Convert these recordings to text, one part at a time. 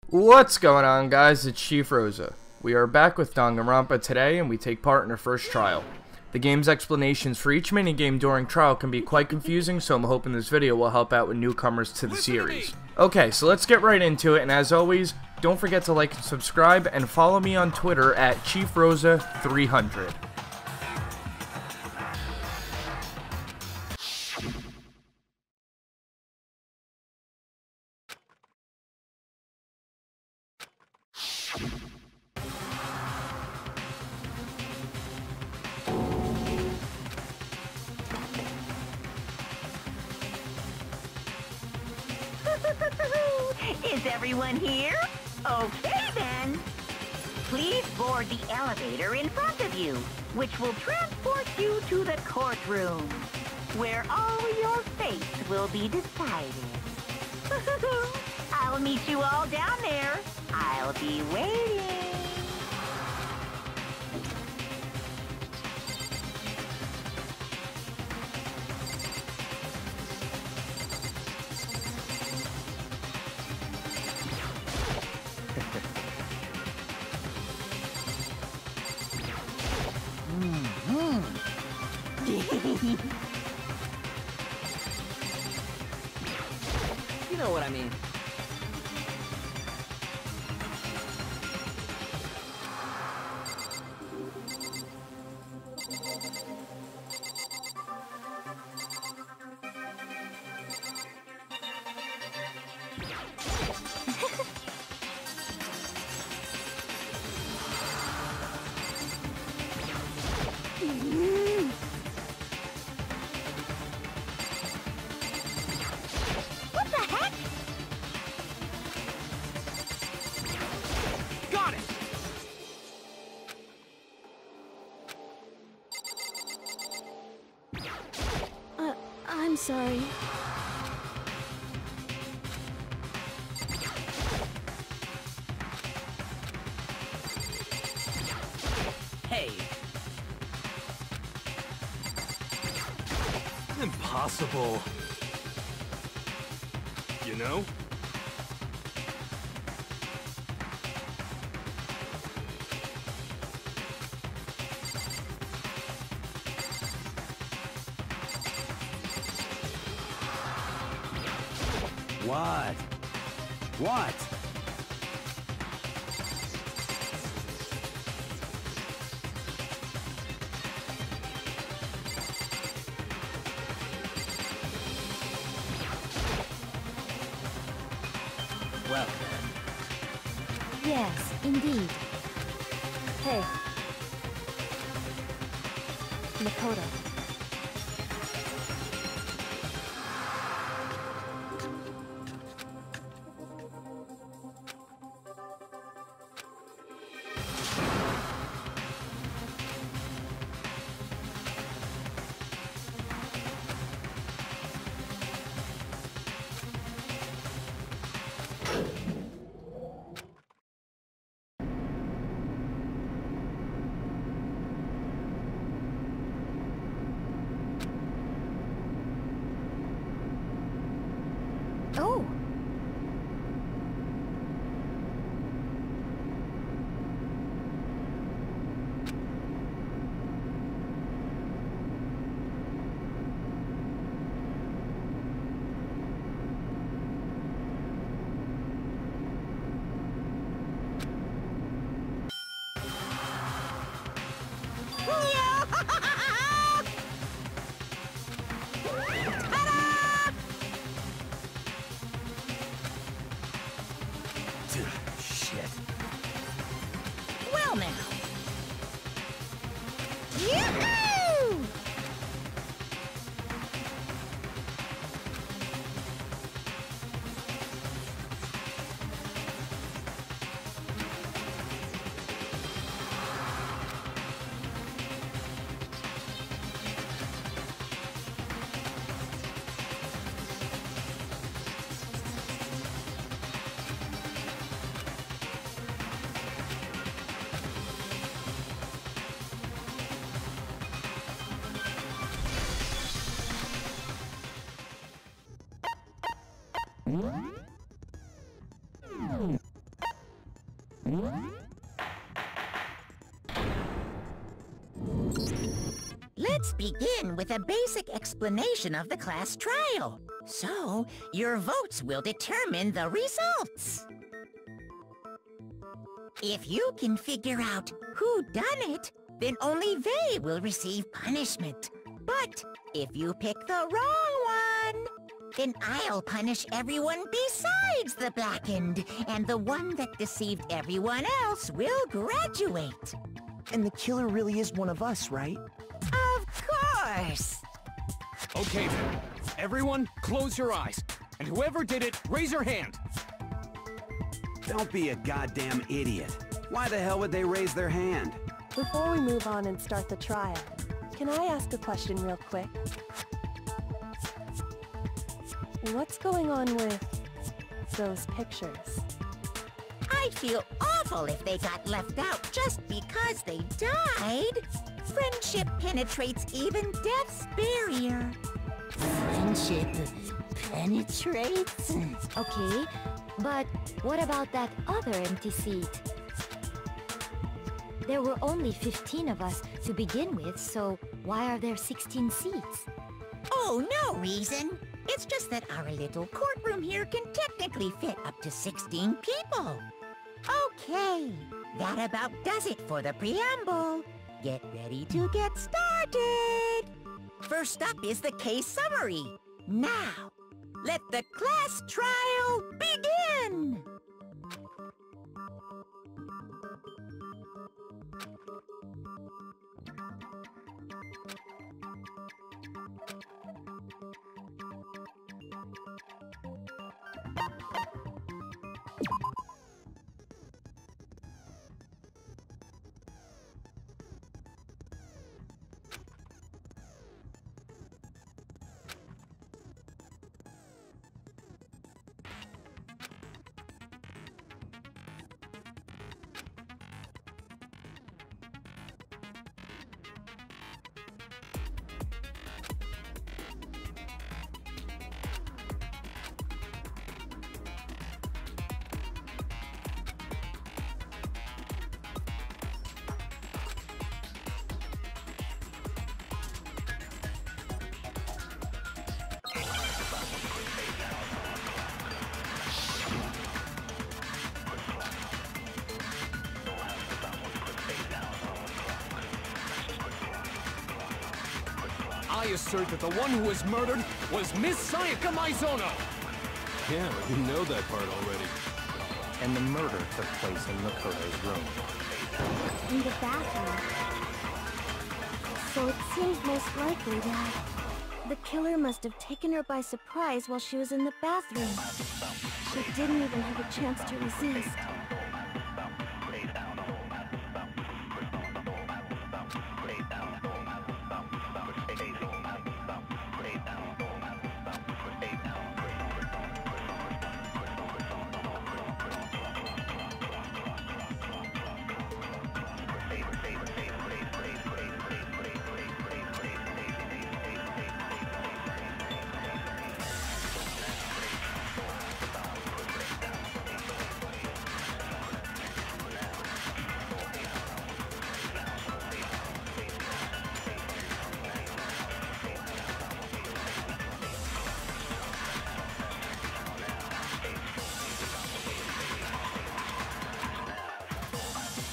What's going on, guys? It's Chief Rosa. We are back with Danganronpa today, and we take part in our first trial. The game's explanations for each minigame during trial can be quite confusing, so I'm hoping this video will help out with newcomers to the series. Okay, so let's get right into it, and as always, don't forget to like and subscribe, and follow me on Twitter at ChiefRosa300. Is everyone here? Okay then. Please board the elevator in front of you, which will transport you to the courtroom, where all your fates will be decided. I'll meet you all down there. I'll be waiting. You know what I mean. What the heck? Got it! I'm sorry. Hey! Impossible. You know? What? What? Well then. Yes, indeed. Hey. Makoto. Oh! Shit. Well now. Yoo-hoo! Let's begin with a basic explanation of the class trial. So, your votes will determine the results. If you can figure out who done it, then only they will receive punishment. But if you pick the wrong one, then I'll punish everyone besides the blackened, and the one that deceived everyone else will graduate. And the killer really is one of us, right? Of course! Okay then. Everyone, close your eyes. And whoever did it, raise your hand. Don't be a goddamn idiot. Why the hell would they raise their hand? Before we move on and start the trial, can I ask a question real quick? What's going on with those pictures? I'd feel awful if they got left out just because they died. Friendship penetrates even death's barrier. Friendship penetrates? Okay, but what about that other empty seat? There were only 15 of us to begin with, so why are there 16 seats? Oh, no reason. It's just that our little courtroom here can technically fit up to 16 people. Okay, that about does it for the preamble. Get ready to get started. First up is the case summary. Now, let the class trial begin! I assert that the one who was murdered was Miss Sayaka Maizono! Yeah, we know that part already. And the murder took place in Makoto's room. In the bathroom. So it seems most likely that the killer must have taken her by surprise while she was in the bathroom. She didn't even have a chance to resist.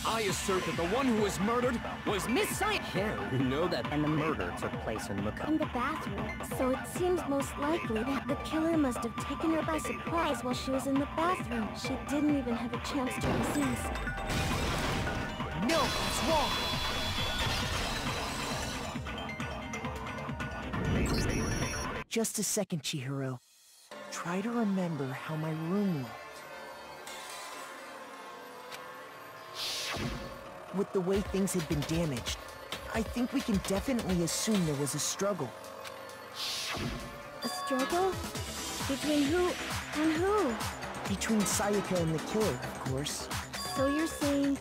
I assert that the one who was murdered was Miss Sayaka! Yeah, we know that. And the murder took place in Makoto. In the bathroom. So it seems most likely that the killer must have taken her by surprise while she was in the bathroom. She didn't even have a chance to resist. No, it's wrong! Just a second, Chihiro. Try to remember how my room looked. With the way things had been damaged, I think we can definitely assume there was a struggle. A struggle? Between who and who? Between Sayaka and the killer, of course. So you're saying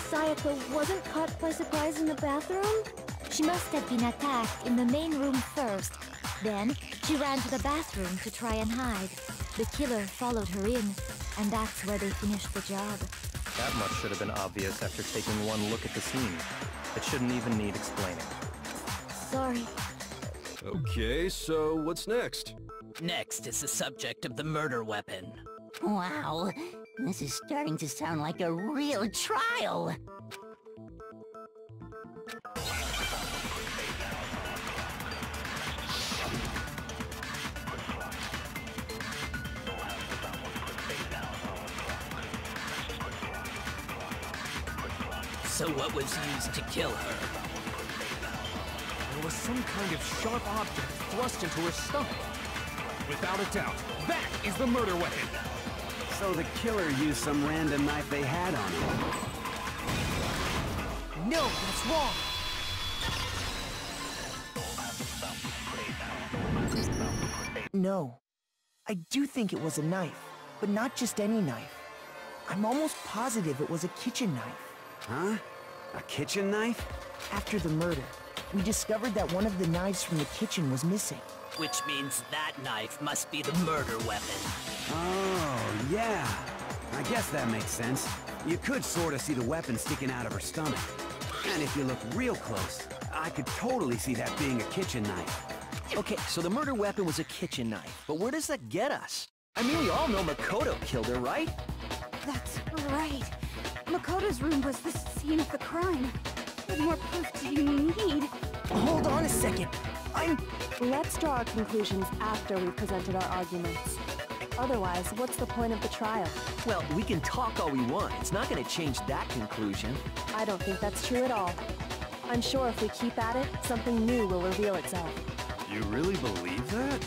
Sayaka wasn't caught by surprise in the bathroom? She must have been attacked in the main room first. Then, she ran to the bathroom to try and hide. The killer followed her in, and that's where they finished the job. That much should have been obvious after taking one look at the scene. It shouldn't even need explaining. Sorry. Okay, so what's next? Next is the subject of the murder weapon. Wow, this is starting to sound like a real trial. So what was used to kill her? There was some kind of sharp object thrust into her stomach. Without a doubt, that is the murder weapon. So the killer used some random knife they had on him. No, that's wrong. No. I do think it was a knife, but not just any knife. I'm almost positive it was a kitchen knife. Huh? A kitchen knife? After the murder, we discovered that one of the knives from the kitchen was missing. Which means that knife must be the murder weapon. Oh, yeah. I guess that makes sense. You could sort of see the weapon sticking out of her stomach. And if you look real close, I could totally see that being a kitchen knife. Okay, so the murder weapon was a kitchen knife, but where does that get us? I mean, we all know Makoto killed her, right? That's right. Makoto's room was the scene of the crime. What more proof do you need? Hold on a second. Let's draw our conclusions after we've presented our arguments. Otherwise, what's the point of the trial? Well, we can talk all we want. It's not going to change that conclusion. I don't think that's true at all. I'm sure if we keep at it, something new will reveal itself. You really believe that?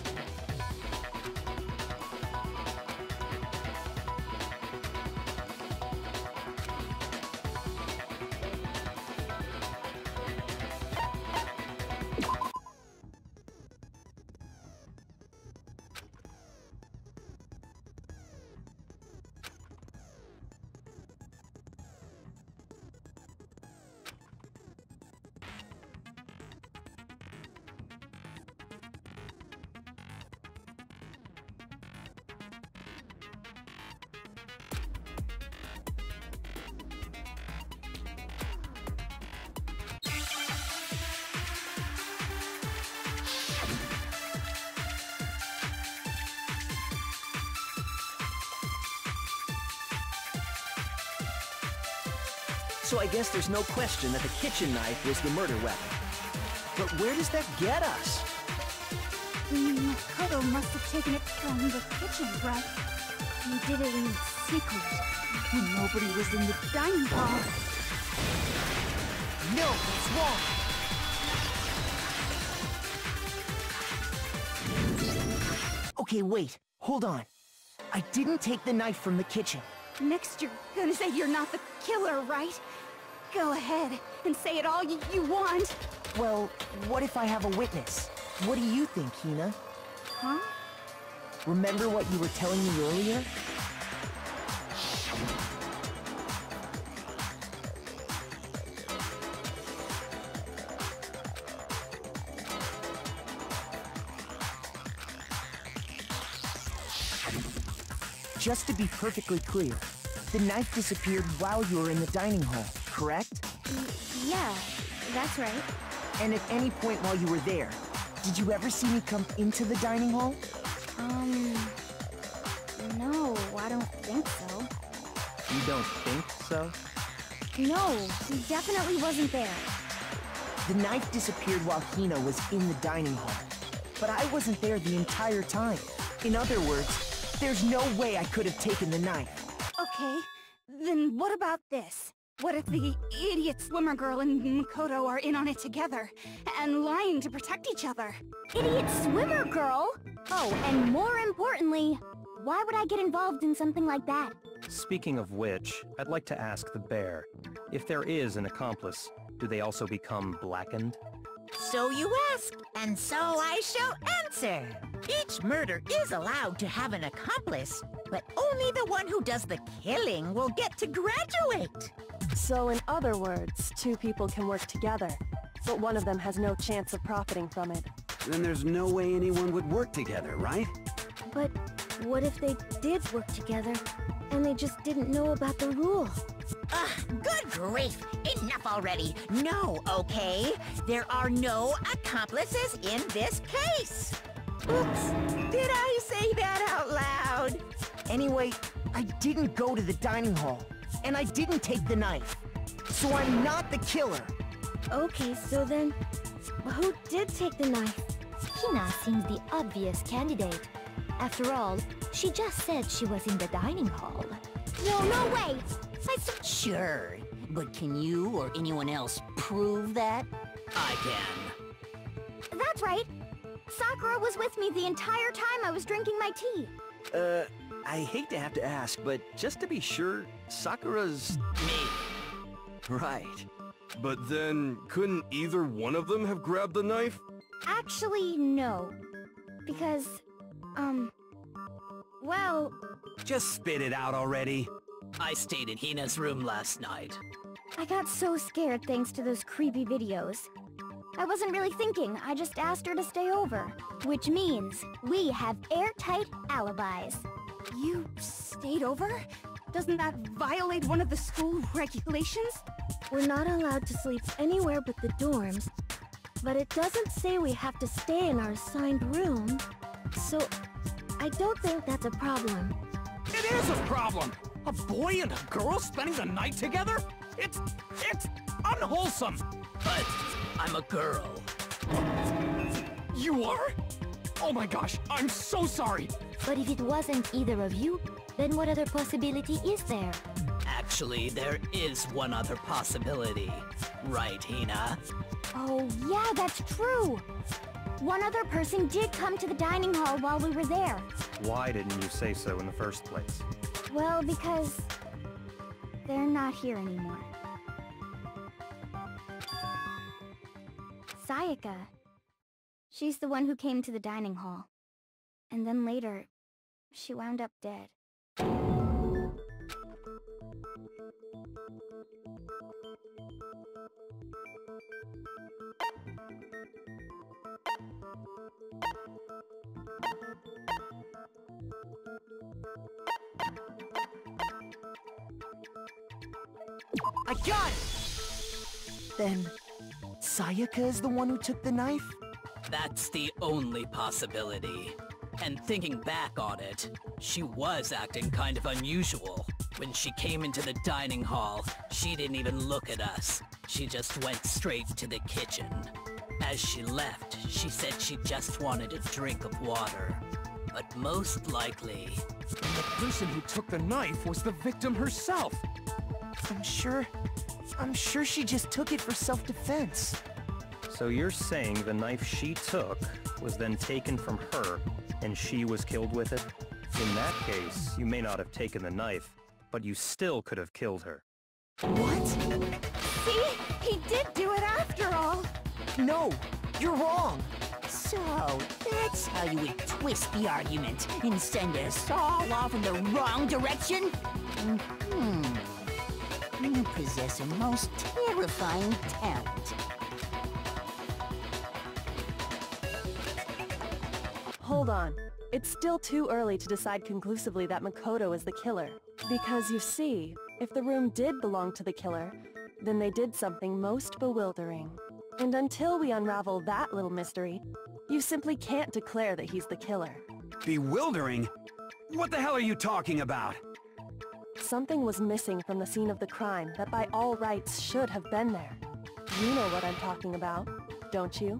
So I guess there's no question that the kitchen knife was the murder weapon. But where does that get us? Makoto must have taken it from the kitchen, right? He did it in secret, when nobody was in the dining hall. No, that's wrong! Okay, wait. Hold on. I didn't take the knife from the kitchen. Next, you're gonna say you're not the killer, right? Go ahead and say it all you want. Well, what if I have a witness? What do you think, Hina? Huh? Remember what you were telling me earlier? Just to be perfectly clear, the knife disappeared while you were in the dining hall, correct? Yeah, that's right. And at any point while you were there, did you ever see me come into the dining hall? No, I don't think so. You don't think so? No, he definitely wasn't there. The knife disappeared while Hina was in the dining hall, but I wasn't there the entire time. In other words, there's no way I could have taken the knife. Okay, then what about this? What if the idiot swimmer girl and Makoto are in on it together, and lying to protect each other? Idiot swimmer girl? Oh, and more importantly, why would I get involved in something like that? Speaking of which, I'd like to ask the bear, if there is an accomplice, do they also become blackened? So you ask, and so I shall answer. Each murder is allowed to have an accomplice, but only the one who does the killing will get to graduate. So in other words, two people can work together, but one of them has no chance of profiting from it. Then there's no way anyone would work together, right? But what if they did work together? and they just didn't know about the rule. Ugh, good grief! Enough already! No, okay? There are no accomplices in this case! Oops! Did I say that out loud? Anyway, I didn't go to the dining hall, and I didn't take the knife. So I'm not the killer. Okay, so then, who did take the knife? Hina seems the obvious candidate. After all, she just said she was in the dining hall. No way! Sure, but can you or anyone else prove that? I can. That's right. Sakura was with me the entire time I was drinking my tea. I hate to have to ask, but just to be sure, Sakura's... Me. Right. But then, couldn't either one of them have grabbed the knife? Actually, no. Because, well... Just spit it out already. I stayed in Hina's room last night. I got so scared thanks to those creepy videos. I wasn't really thinking, I just asked her to stay over. Which means, we have airtight alibis. You stayed over? Doesn't that violate one of the school regulations? We're not allowed to sleep anywhere but the dorms, but it doesn't say we have to stay in our assigned room, so I don't think that's a problem. It is a problem! A boy and a girl spending the night together? It's unwholesome! But I'm a girl. You are? Oh my gosh, I'm so sorry! But if it wasn't either of you, then what other possibility is there? Actually, there is one other possibility. Right, Hina? Oh, yeah, that's true! One other person did come to the dining hall while we were there. Why didn't you say so in the first place? Well, because... they're not here anymore. Sayaka. She's the one who came to the dining hall. And then later, she wound up dead. I got it! Then, Sayaka is the one who took the knife? That's the only possibility. And thinking back on it, she was acting kind of unusual. When she came into the dining hall, she didn't even look at us. She just went straight to the kitchen. As she left, she said she just wanted a drink of water. But most likely... And the person who took the knife was the victim herself! I'm sure she just took it for self-defense. So you're saying the knife she took was then taken from her, and she was killed with it? In that case, you may not have taken the knife, but you still could have killed her. What? See? He did do it after all! No, you're wrong! So, that's how you would twist the argument and send us all off in the wrong direction? You possess a most terrifying talent. Hold on. It's still too early to decide conclusively that Makoto is the killer. Because you see, if the room did belong to the killer, then they did something most bewildering. And until we unravel that little mystery, you simply can't declare that he's the killer. Bewildering? What the hell are you talking about? Something was missing from the scene of the crime that by all rights should have been there. You know what I'm talking about, don't you?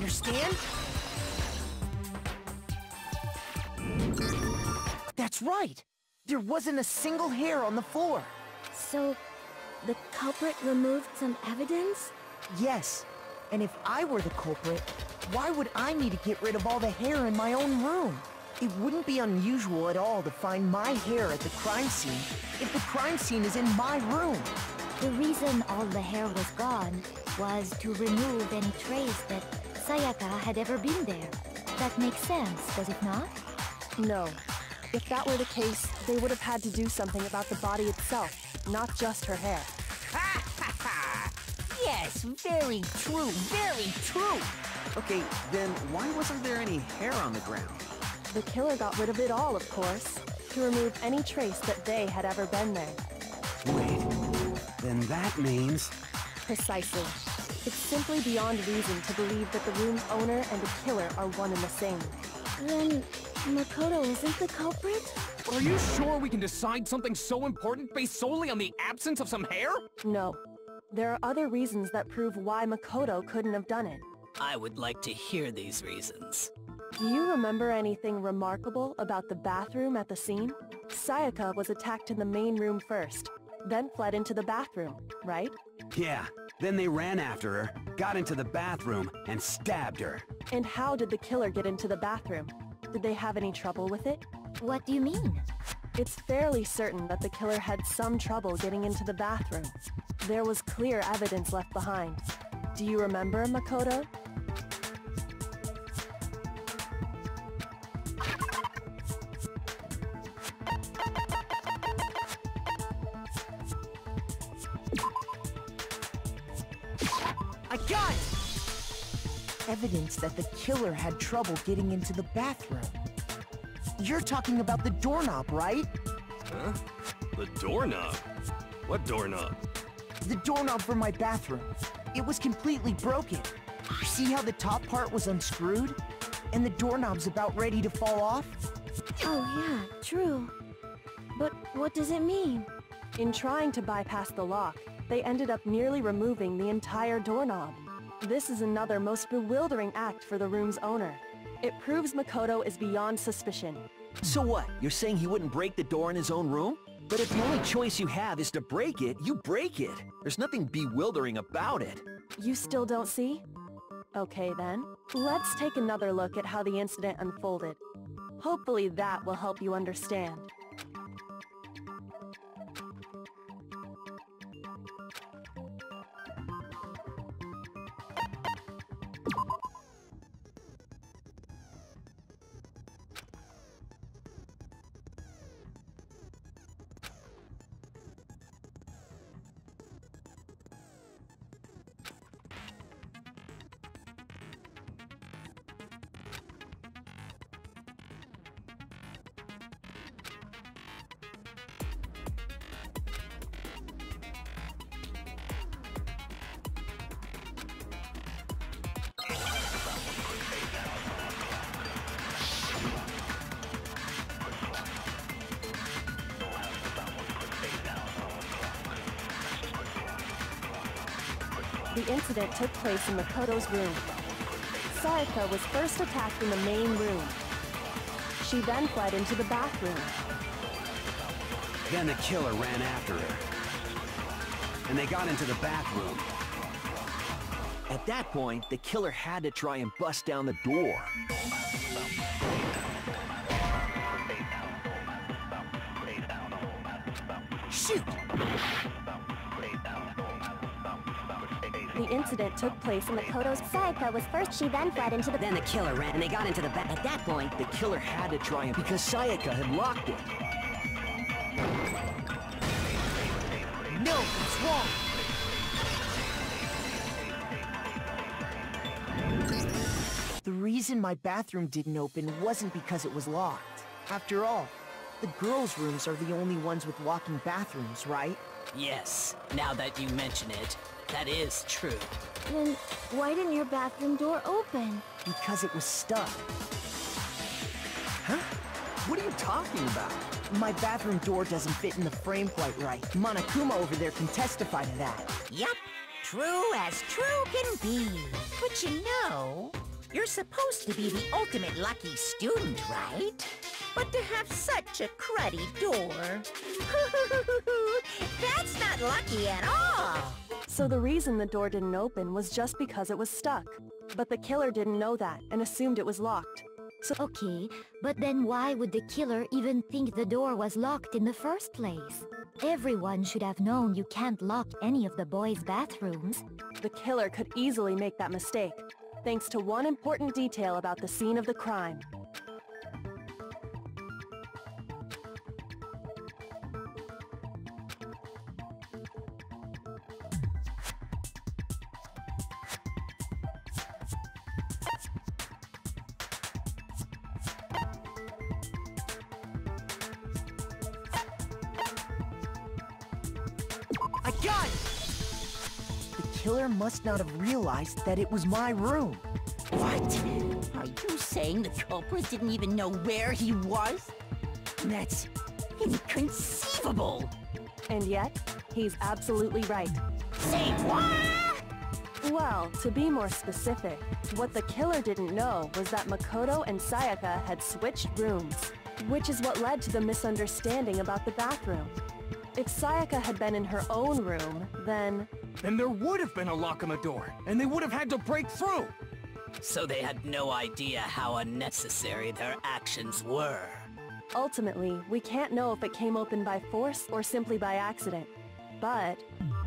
understand? That's right! There wasn't a single hair on the floor! So, the culprit removed some evidence? Yes. And if I were the culprit, why would I need to get rid of all the hair in my own room? It wouldn't be unusual at all to find my hair at the crime scene if the crime scene is in my room. The reason all the hair was gone was to remove any trace that Sayaka had ever been there. That makes sense, does it not? No. If that were the case, they would have had to do something about the body itself, not just her hair. Ha ha ha! Yes, very true, very true! Okay, then why wasn't there any hair on the ground? The killer got rid of it all, of course, to remove any trace that they had ever been there. Wait, then that means... Precisely. It's simply beyond reason to believe that the room's owner and the killer are one and the same. Then, Makoto isn't the culprit? Are you sure we can decide something so important based solely on the absence of some hair? No. There are other reasons that prove why Makoto couldn't have done it. I would like to hear these reasons. Do you remember anything remarkable about the bathroom at the scene? Sayaka was attacked in the main room first, then fled into the bathroom, right? Yeah, then they ran after her, got into the bathroom, and stabbed her. And how did the killer get into the bathroom? Did they have any trouble with it? What do you mean? It's fairly certain that the killer had some trouble getting into the bathroom. There was clear evidence left behind. Do you remember, Makoto? I got it! Evidence that the killer had trouble getting into the bathroom. You're talking about the doorknob, right? Huh? The doorknob? What doorknob? The doorknob for my bathroom. It was completely broken. See how the top part was unscrewed? And the doorknob's about ready to fall off? Oh yeah, true. But what does it mean? In trying to bypass the lock, they ended up nearly removing the entire doorknob. This is another most bewildering act for the room's owner. It proves Makoto is beyond suspicion. So what? You're saying he wouldn't break the door in his own room? But if the only choice you have is to break it, you break it. There's nothing bewildering about it. You still don't see? Okay then, let's take another look at how the incident unfolded. Hopefully that will help you understand. The incident took place in Makoto's room. Sayaka was first attacked in the main room. She then fled into the bathroom. Then the killer ran after her. And they got into the bathroom. At that point, the killer had to try and bust down the door. Shoot! The incident took place in Makoto's... Sayaka was first, she then fled into the... Then the killer ran and they got into the back. At that point, the killer had to try and... because Sayaka had locked it. No, it's wrong! The reason my bathroom didn't open wasn't because it was locked. After all, the girls' rooms are the only ones with walking bathrooms, right? Yes, now that you mention it, that is true. Then why didn't your bathroom door open? Because it was stuck. Huh? What are you talking about? My bathroom door doesn't fit in the frame quite right. Monokuma over there can testify to that. Yup, true as true can be. But you know, You're supposed to be the ultimate lucky student, right? But to have such a cruddy door... That's not lucky at all! So the reason the door didn't open was just because it was stuck. But the killer didn't know that and assumed it was locked. So okay, but then why would the killer even think the door was locked in the first place? Everyone should have known you can't lock any of the boys' bathrooms. The killer could easily make that mistake, thanks to one important detail about the scene of the crime. I got it! The killer must not have realized that it was my room. What? Are you saying the culprit didn't even know where he was? That's inconceivable! And yet, he's absolutely right. Say what? Well, to be more specific, what the killer didn't know was that Makoto and Sayaka had switched rooms, which is what led to the misunderstanding about the bathroom. If Sayaka had been in her own room, then there would have been a lock on the door, and they would have had to break through! So they had no idea how unnecessary their actions were. ultimately, we can't know if it came open by force or simply by accident. But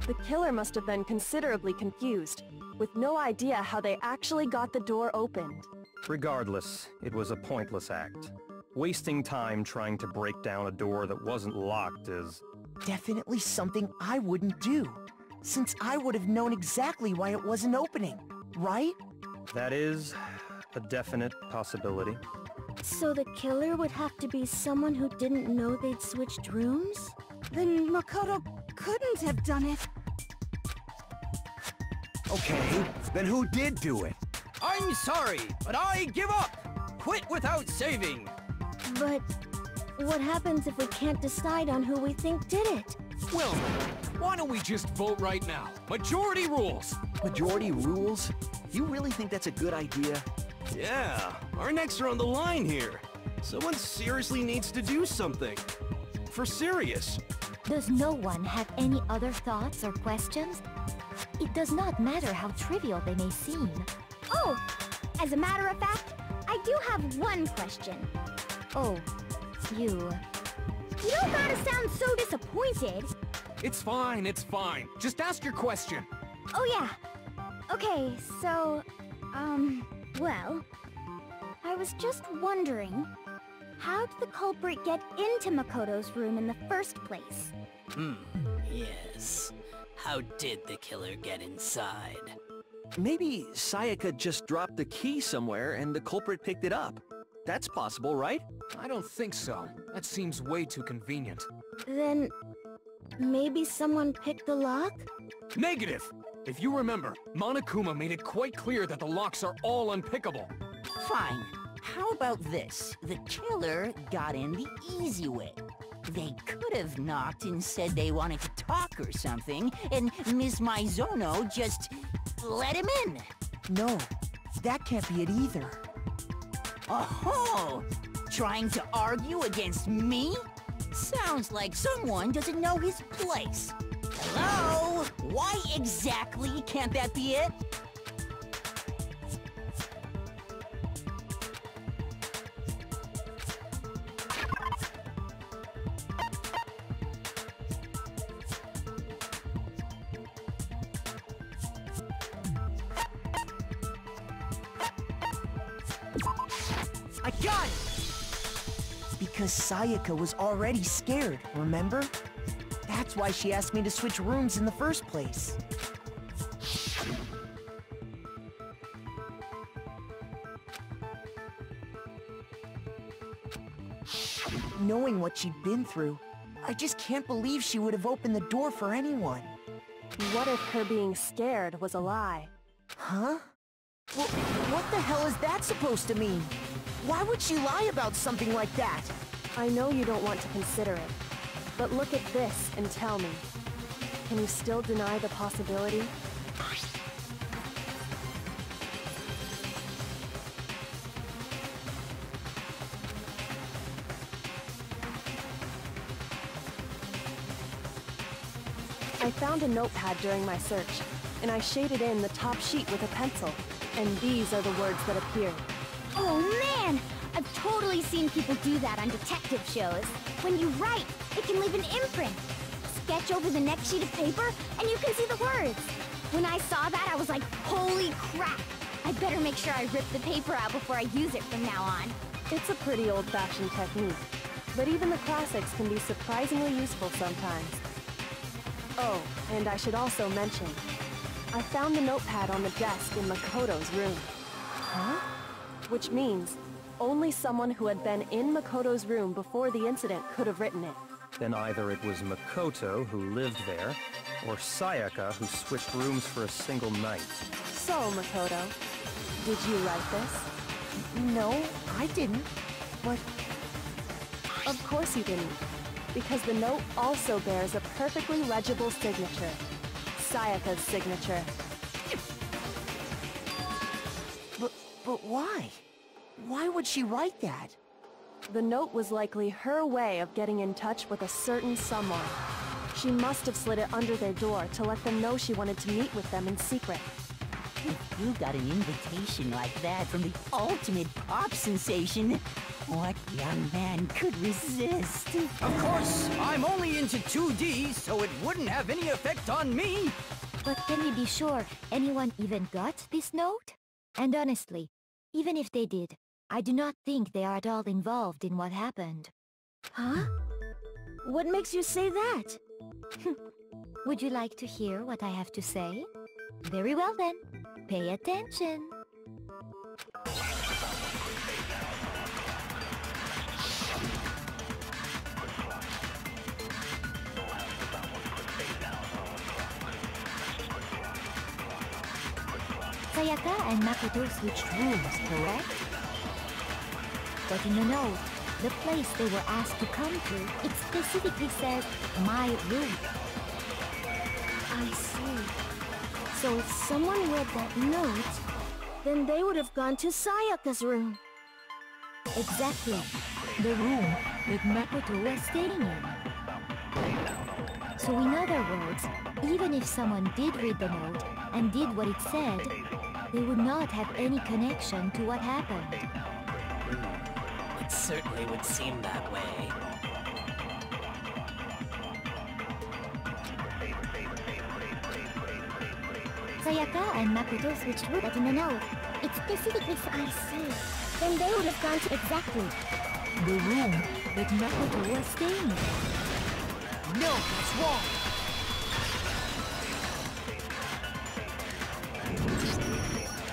the killer must have been considerably confused, with no idea how they actually got the door opened. Regardless, it was a pointless act. Wasting time trying to break down a door that wasn't locked is... definitely something I wouldn't do, since I would have known exactly why it wasn't opening, right? That is a definite possibility. So the killer would have to be someone who didn't know they'd switched rooms? Then Makoto couldn't have done it. Okay, then who did do it? I'm sorry, but I give up! Quit without saving! But what happens if we can't decide on who we think did it? Well, why don't we just vote right now? Majority rules! Majority rules? You really think that's a good idea? Yeah, our necks are on the line here. Someone seriously needs to do something. For serious. Does no one have any other thoughts or questions? It does not matter how trivial they may seem. Oh, as a matter of fact, I do have one question. Oh, you... You don't gotta sound so disappointed. It's fine, it's fine. Just ask your question. Oh yeah. Okay, so, well, I was just wondering, how did the culprit get into Makoto's room in the first place? Yes. How did the killer get inside? Maybe Sayaka just dropped the key somewhere and the culprit picked it up. That's possible, right? I don't think so. That seems way too convenient. Then, maybe someone picked the lock? Negative! If you remember, Monokuma made it quite clear that the locks are all unpickable. Fine. How about this? The killer got in the easy way. They could have knocked and said they wanted to talk or something, and Ms. Maizono just let him in. No, that can't be it either. Oh, trying to argue against me? Sounds like someone doesn't know his place. Hello? Why exactly can't that be it? I got it! Because Sayaka was already scared, remember? That's why she asked me to switch rooms in the first place. Knowing what she'd been through, I just can't believe she would have opened the door for anyone. What if her being scared was a lie? Huh? Well, what the hell is that supposed to mean? Why would she lie about something like that? I know you don't want to consider it, but look at this and tell me. Can you still deny the possibility? found a notepad during my search, and I shaded in the top sheet with a pencil, and these are the words that appeared. Oh man! I've totally seen people do that on detective shows. When you write, it can leave an imprint. Sketch over the next sheet of paper, and you can see the words. When I saw that, I was like, holy crap! I better make sure I rip the paper out before I use it from now on. It's a pretty old-fashioned technique, but even the classics can be surprisingly useful sometimes. Oh, and I should also mention, I found the notepad on the desk in Makoto's room. Huh? Which means, only someone who had been in Makoto's room before the incident could have written it. Then either it was Makoto who lived there, or Sayaka who switched rooms for a single night. So, Makoto, did you write this? No, I didn't. But... Of course you didn't, because the note also bears a perfectly legible signature. Sayaka's signature. But why? Why would she write that? The note was likely her way of getting in touch with a certain someone. She must have slid it under their door to let them know she wanted to meet with them in secret. If you got an invitation like that from the ultimate pop sensation, what young man could resist? Of course, I'm only into 2D, so it wouldn't have any effect on me. But can we be sure anyone even got this note? And honestly, even if they did, I do not think they are at all involved in what happened. Huh? What makes you say that? Would you like to hear what I have to say? Very well then. Pay attention. Sayaka and Makoto switched rooms, correct? But in the note, the place they were asked to come to, it specifically says, my room. I see. So if someone read that note, then they would have gone to Sayaka's room. Exactly. The room that Makoto was staying in. So in other words, even if someone did read the note and did what it said, they would not have any connection to what happened. It certainly would seem that way. Sayaka and Makoto switched rooms, but in the note, it specifically said, I see. Then they would have gone to exactly the room that Makoto was staying in. No, that's wrong!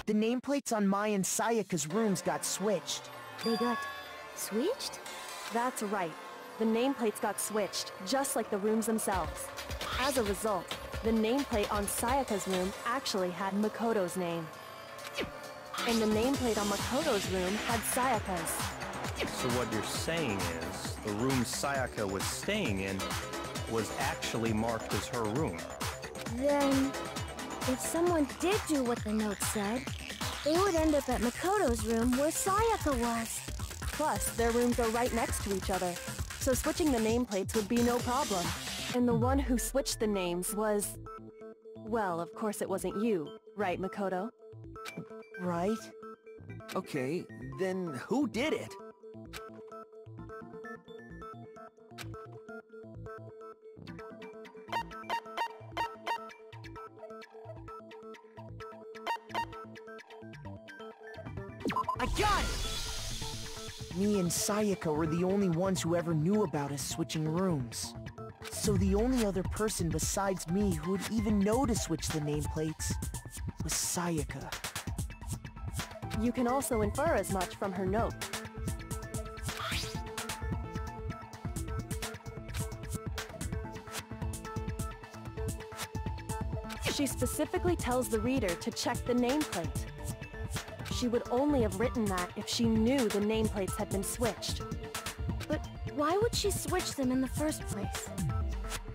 The nameplates on Mai and Sayaka's rooms got switched. They got switched? That's right. The nameplates got switched, just like the rooms themselves. As a result, the nameplate on Sayaka's room actually had Makoto's name. And the nameplate on Makoto's room had Sayaka's. So what you're saying is, the room Sayaka was staying in was actually marked as her room. Then, if someone did do what the note said, they would end up at Makoto's room where Sayaka was. Plus, their rooms are right next to each other, so switching the nameplates would be no problem. And the one who switched the names was... Well, of course it wasn't you, right, Makoto? Right? Okay, then who did it? I got it! Me and Sayaka were the only ones who ever knew about us switching rooms. So the only other person besides me who would even know to switch the nameplates was Sayaka. You can also infer as much from her note. She specifically tells the reader to check the nameplate. She would only have written that if she knew the nameplates had been switched. But why would she switch them in the first place?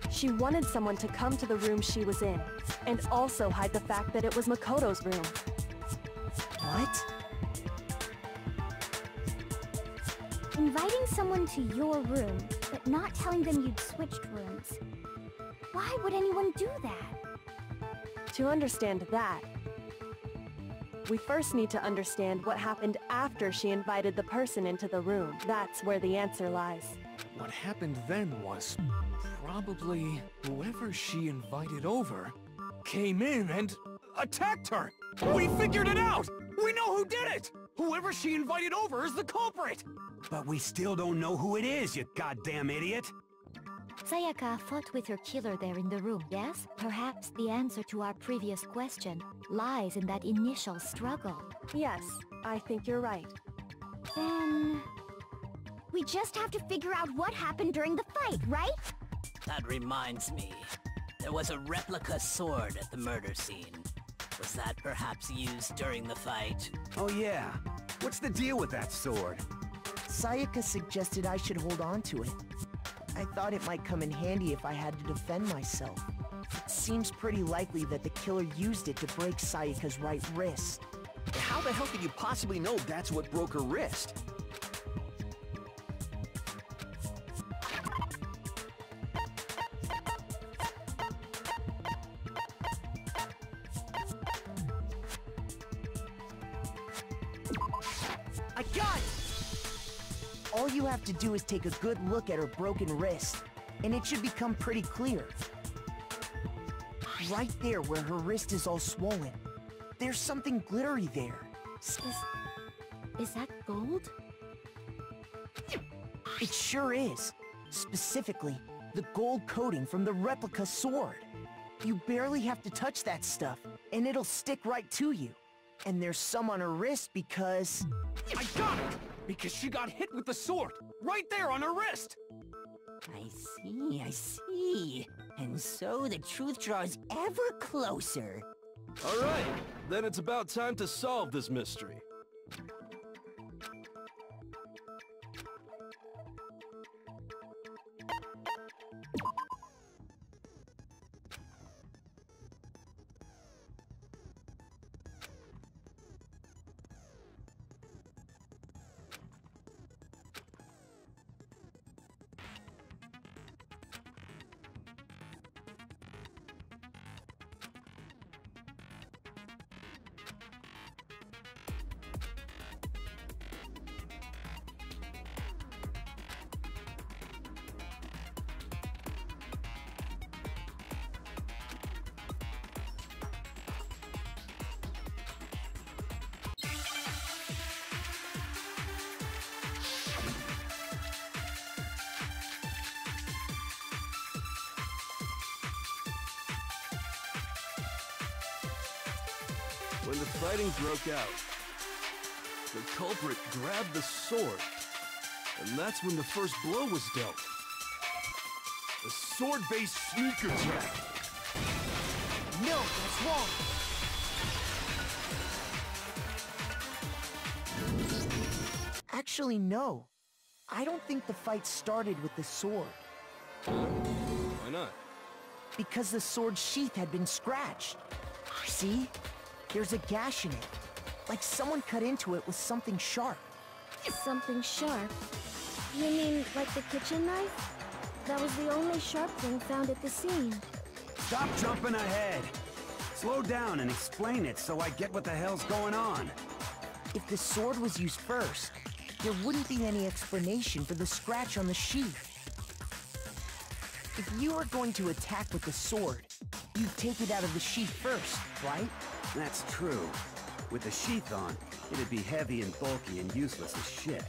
She wanted someone to come to the room she was in, and also hide the fact that it was Makoto's room. What? Inviting someone to your room, but not telling them you'd switched rooms. Why would anyone do that? To understand that, we first need to understand what happened after she invited the person into the room. That's where the answer lies. What happened then was probably whoever she invited over came in and attacked her. We figured it out! We know who did it! Whoever she invited over is the culprit! But we still don't know who it is, you goddamn idiot! Sayaka fought with her killer there in the room, yes? Perhaps the answer to our previous question lies in that initial struggle. Yes, I think you're right. Then... we just have to figure out what happened during the fight, right? That reminds me. There was a replica sword at the murder scene. Was that perhaps used during the fight? Oh yeah. What's the deal with that sword? Sayaka suggested I should hold on to it. I thought it might come in handy if I had to defend myself. It seems pretty likely that the killer used it to break Sayaka's right wrist. How the hell could you possibly know that's what broke her wrist? I got it! All you have to do is take a good look at her broken wrist, and it should become pretty clear. Right there where her wrist is all swollen, there's something glittery there. Is that gold? It sure is. Specifically, the gold coating from the replica sword. You barely have to touch that stuff, and it'll stick right to you. And there's some on her wrist because... I got it! Because she got hit with the sword! Right there on her wrist! I see. And so the truth draws ever closer. Alright, then it's about time to solve this mystery. When the fighting broke out, the culprit grabbed the sword, and that's when the first blow was dealt. A sword-based sneak attack. No, that's wrong. Actually, no. I don't think the fight started with the sword. Why not? Because the sword's sheath had been scratched. See? There's a gash in it. Like someone cut into it with something sharp. Something sharp? You mean like the kitchen knife? That was the only sharp thing found at the scene. Stop jumping ahead! Slow down and explain it so I get what the hell's going on. If the sword was used first, there wouldn't be any explanation for the scratch on the sheath. If you were going to attack with the sword, you'd take it out of the sheath first, right? That's true. With the sheath on, it'd be heavy and bulky and useless as shit.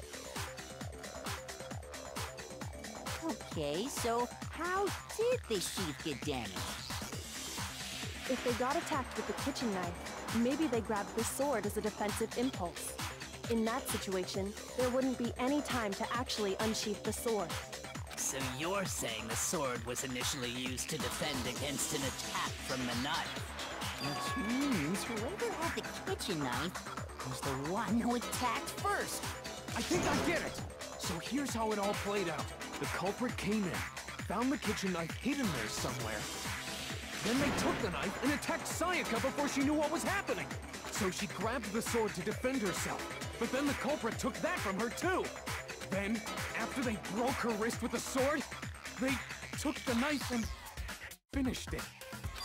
Okay, so how did the sheath get damaged? If they got attacked with the kitchen knife, maybe they grabbed the sword as a defensive impulse. In that situation, there wouldn't be any time to actually unsheath the sword. So you're saying the sword was initially used to defend against an attack from the knife? Which means whoever had the kitchen knife was the one who attacked first. I think I get it! So here's how it all played out. The culprit came in, found the kitchen knife hidden there somewhere. Then they took the knife and attacked Sayaka before she knew what was happening. So she grabbed the sword to defend herself. But then the culprit took that from her too. Then, after they broke her wrist with the sword, they took the knife and finished it.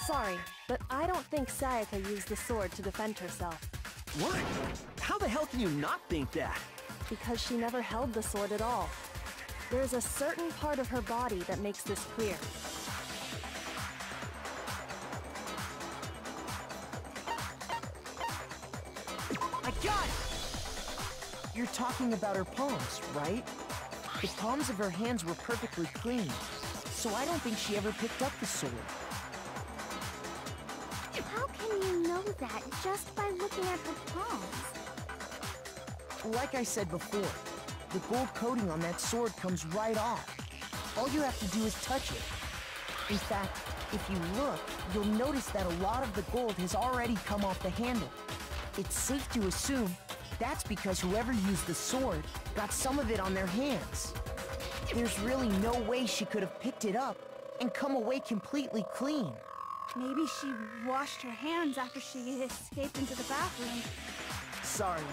Sorry, but I don't think Sayaka used the sword to defend herself. What? How the hell can you not think that? Because she never held the sword at all. There's a certain part of her body that makes this clear. I got it! You're talking about her palms, right? The palms of her hands were perfectly clean, so I don't think she ever picked up the sword. How can you know that just by looking at her palms? Like I said before, the gold coating on that sword comes right off. All you have to do is touch it. In fact, if you look, you'll notice that a lot of the gold has already come off the handle. It's safe to assume that's because whoever used the sword got some of it on their hands. There's really no way she could have picked it up and come away completely clean. Maybe she washed her hands after she escaped into the bathroom. Sorry,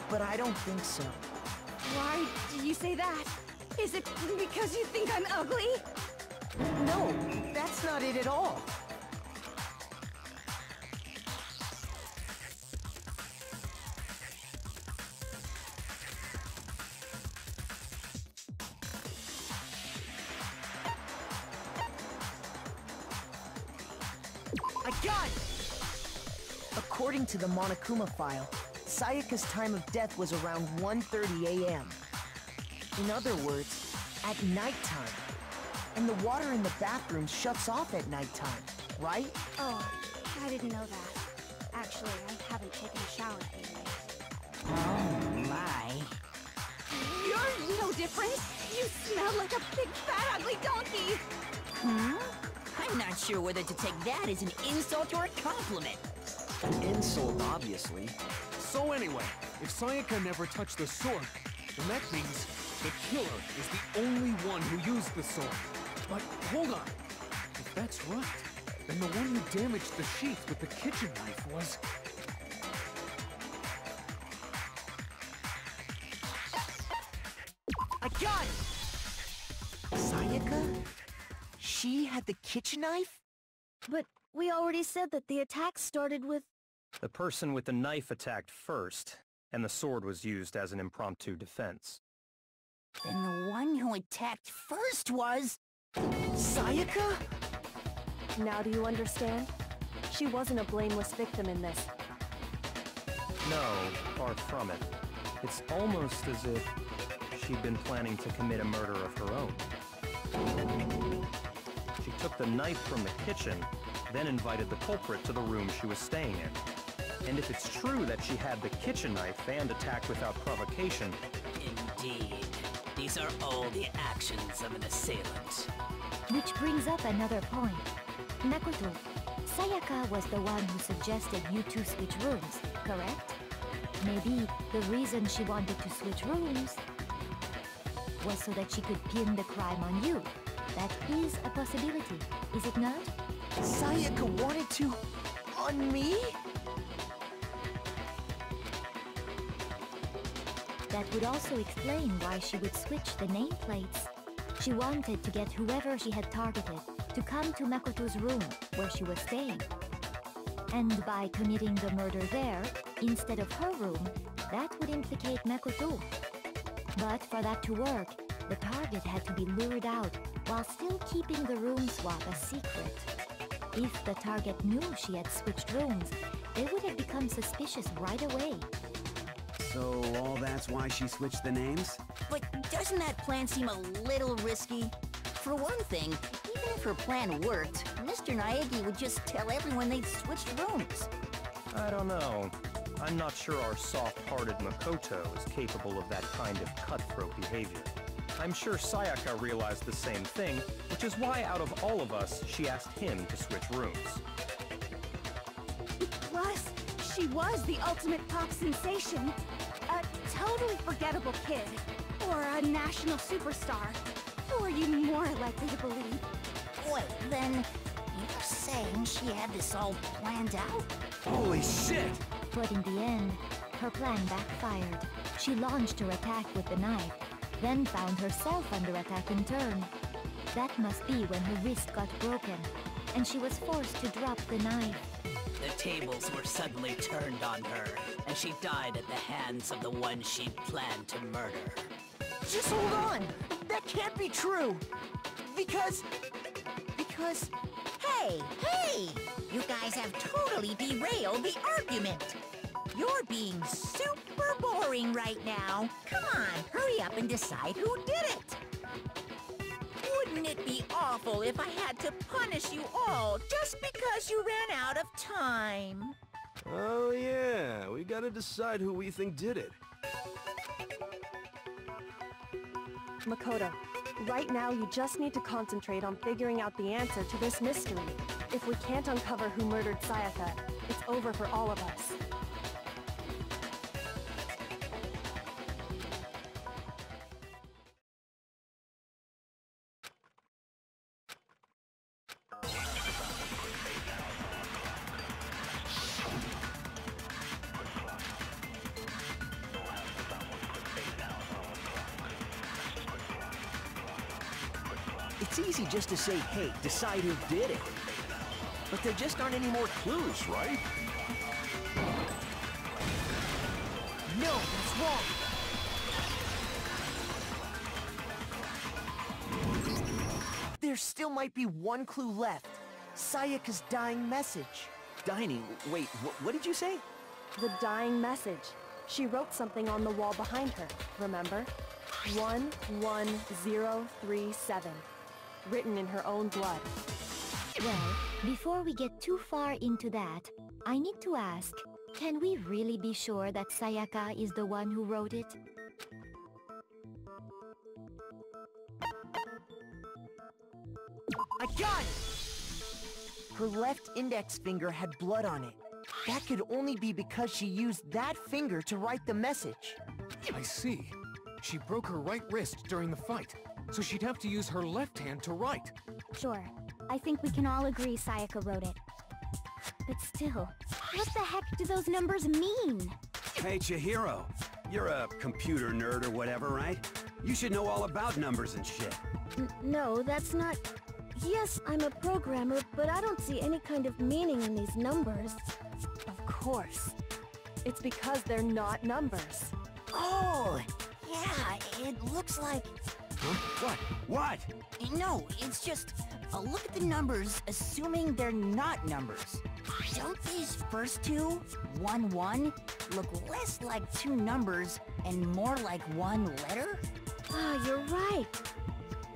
but I don't think so. Why do you say that? Is it because you think I'm ugly? No, that's not it at all. I got it! According to the Monokuma file, Sayaka's time of death was around 1:30 a.m. In other words, at nighttime. And the water in the bathroom shuts off at nighttime, right? Oh, I didn't know that. Actually, I haven't taken a shower lately. Oh my. You're no different! You smell like a big fat ugly donkey! I'm not sure whether to take that as an insult or a compliment. An insult, obviously. So anyway, if Sayaka never touched the sword, then that means the killer is the only one who used the sword. But hold on. If that's right, then the one who damaged the sheath with the kitchen knife was... I got it! Sayaka? She had the kitchen knife? But we already said that the attack started with... The person with the knife attacked first, and the sword was used as an impromptu defense. Then the one who attacked first was... Sayaka? Now do you understand? She wasn't a blameless victim in this. No, far from it. It's almost as if she'd been planning to commit a murder of her own. She took the knife from the kitchen, then invited the culprit to the room she was staying in. And if it's true that she had the kitchen knife and attacked without provocation... Indeed. These are all the actions of an assailant. Which brings up another point. Makoto, Sayaka was the one who suggested you two switch rooms, correct? Maybe the reason she wanted to switch rooms was so that she could pin the crime on you. That is a possibility, is it not? Sayaka wanted to... on me? That would also explain why she would switch the nameplates. She wanted to get whoever she had targeted to come to Makoto's room where she was staying. And by committing the murder there, instead of her room, that would implicate Makoto. But for that to work, the target had to be lured out while still keeping the room swap a secret. If the target knew she had switched rooms, they would have become suspicious right away. So all that's why she switched the names? But doesn't that plan seem a little risky? For one thing, even if her plan worked, Mr. Naegi would just tell everyone they'd switched rooms. I don't know. I'm not sure our soft-hearted Makoto is capable of that kind of cutthroat behavior. I'm sure Sayaka realized the same thing, which is why out of all of us, she asked him to switch rooms. Plus, she was the ultimate pop sensation. A totally forgettable kid. Or a national superstar. Who are you more likely to believe? Wait, then you're saying she had this all planned out? Holy shit! But in the end, her plan backfired. She launched her attack with the knife, then found herself under attack in turn. That must be when her wrist got broken, and she was forced to drop the knife. The tables were suddenly turned on her, and she died at the hands of the one she planned to murder. Just hold on! That can't be true! Because... Hey! Hey! You guys have totally derailed the argument! You're being super boring right now. Come on, hurry up and decide who did it! Wouldn't it be awful if I had to punish you all just because you ran out of time? Oh yeah, we gotta decide who we think did it. Makoto, right now you just need to concentrate on figuring out the answer to this mystery. If we can't uncover who murdered Sayaka, it's over for all of us. It's easy just to say, hey, decide who did it. But there just aren't any more clues, right? No, that's wrong! There still might be one clue left. Sayaka's dying message. Dining? Wait, what did you say? The dying message. She wrote something on the wall behind her, remember? 11037. Written in her own blood. Well, before we get too far into that, I need to ask, can we really be sure that Sayaka is the one who wrote it? I got it! Her left index finger had blood on it. That could only be because she used that finger to write the message. I see. She broke her right wrist during the fight, so she'd have to use her left hand to write. Sure. I think we can all agree Sayaka wrote it. But still, what the heck do those numbers mean? Hey, Chihiro. You're a computer nerd or whatever, right? You should know all about numbers and shit. No, that's not... Yes, I'm a programmer, but I don't see any kind of meaning in these numbers. Of course. It's because they're not numbers. Oh! Yeah, it looks like... Huh? What? No, it's just... look at the numbers, assuming they're not numbers. Don't these first two, 1-1, look less like two numbers and more like one letter? Ah, you're right.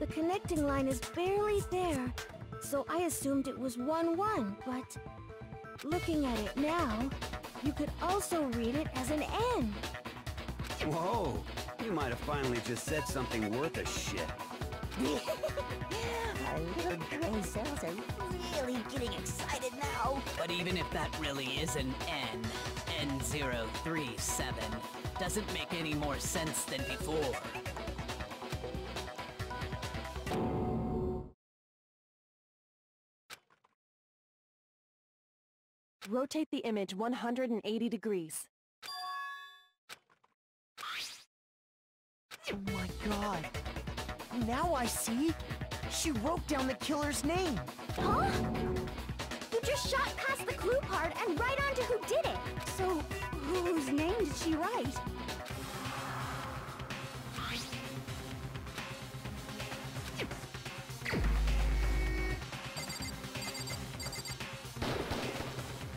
The connecting line is barely there, so I assumed it was 1-1, but... Looking at it now, you could also read it as an N. Whoa! You might have finally just said something worth a shit. Our little gray cells are really getting excited now. But even if that really is an N, N037, doesn't make any more sense than before. Rotate the image 180 degrees. Oh my god. Now I see. She wrote down the killer's name. Huh? You just shot past the clue part and right on to who did it. So, whose name did she write?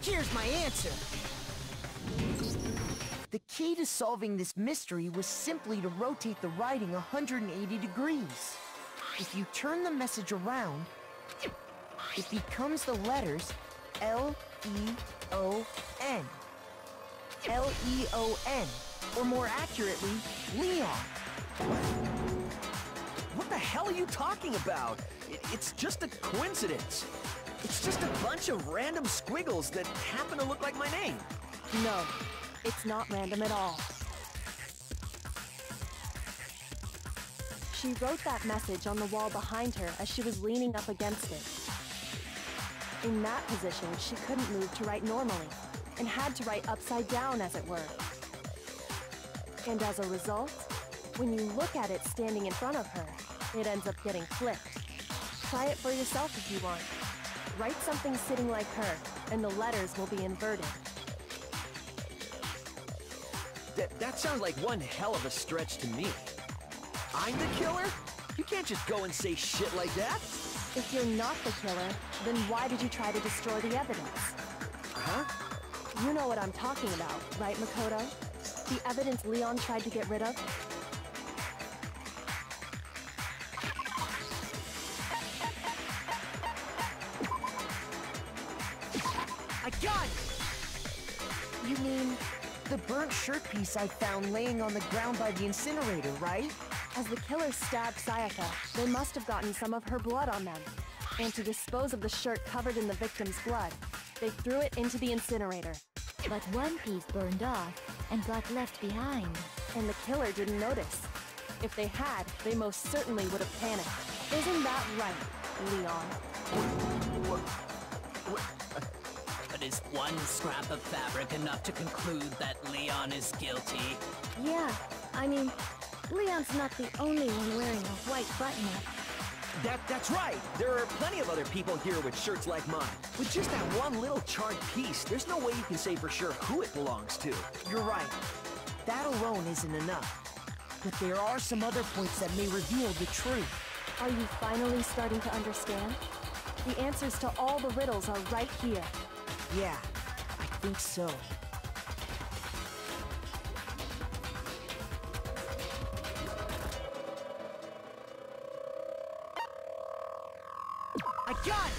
Here's my answer. The key to solving this mystery was simply to rotate the writing 180 degrees. If you turn the message around, it becomes the letters L-E-O-N. L-E-O-N, or more accurately, Leon. What the hell are you talking about? It's just a coincidence. It's just a bunch of random squiggles that happen to look like my name. No, it's not random at all. She wrote that message on the wall behind her as she was leaning up against it. In that position, she couldn't move to write normally, and had to write upside down, as it were. And as a result, when you look at it standing in front of her, it ends up getting flipped. Try it for yourself if you want. Write something sitting like her, and the letters will be inverted. That sounds like one hell of a stretch to me. I'm the killer? You can't just go and say shit like that. If you're not the killer, then why did you try to destroy the evidence? Huh? You know what I'm talking about, right, Makoto? The evidence Leon tried to get rid of? I got it! You mean the burnt shirt piece I found laying on the ground by the incinerator, right? As the killer stabbed Sayaka, they must have gotten some of her blood on them. And to dispose of the shirt covered in the victim's blood, they threw it into the incinerator. But one piece burned off and got left behind. And the killer didn't notice. If they had, they most certainly would have panicked. Isn't that right, Leon? But is one scrap of fabric enough to conclude that Leon is guilty? Yeah, I mean, Leon's not the only one wearing a white button-up. That's right! There are plenty of other people here with shirts like mine. With just that one little charred piece, there's no way you can say for sure who it belongs to. You're right. That alone isn't enough. But there are some other points that may reveal the truth. Are you finally starting to understand? The answers to all the riddles are right here. Yeah, I think so. I got it!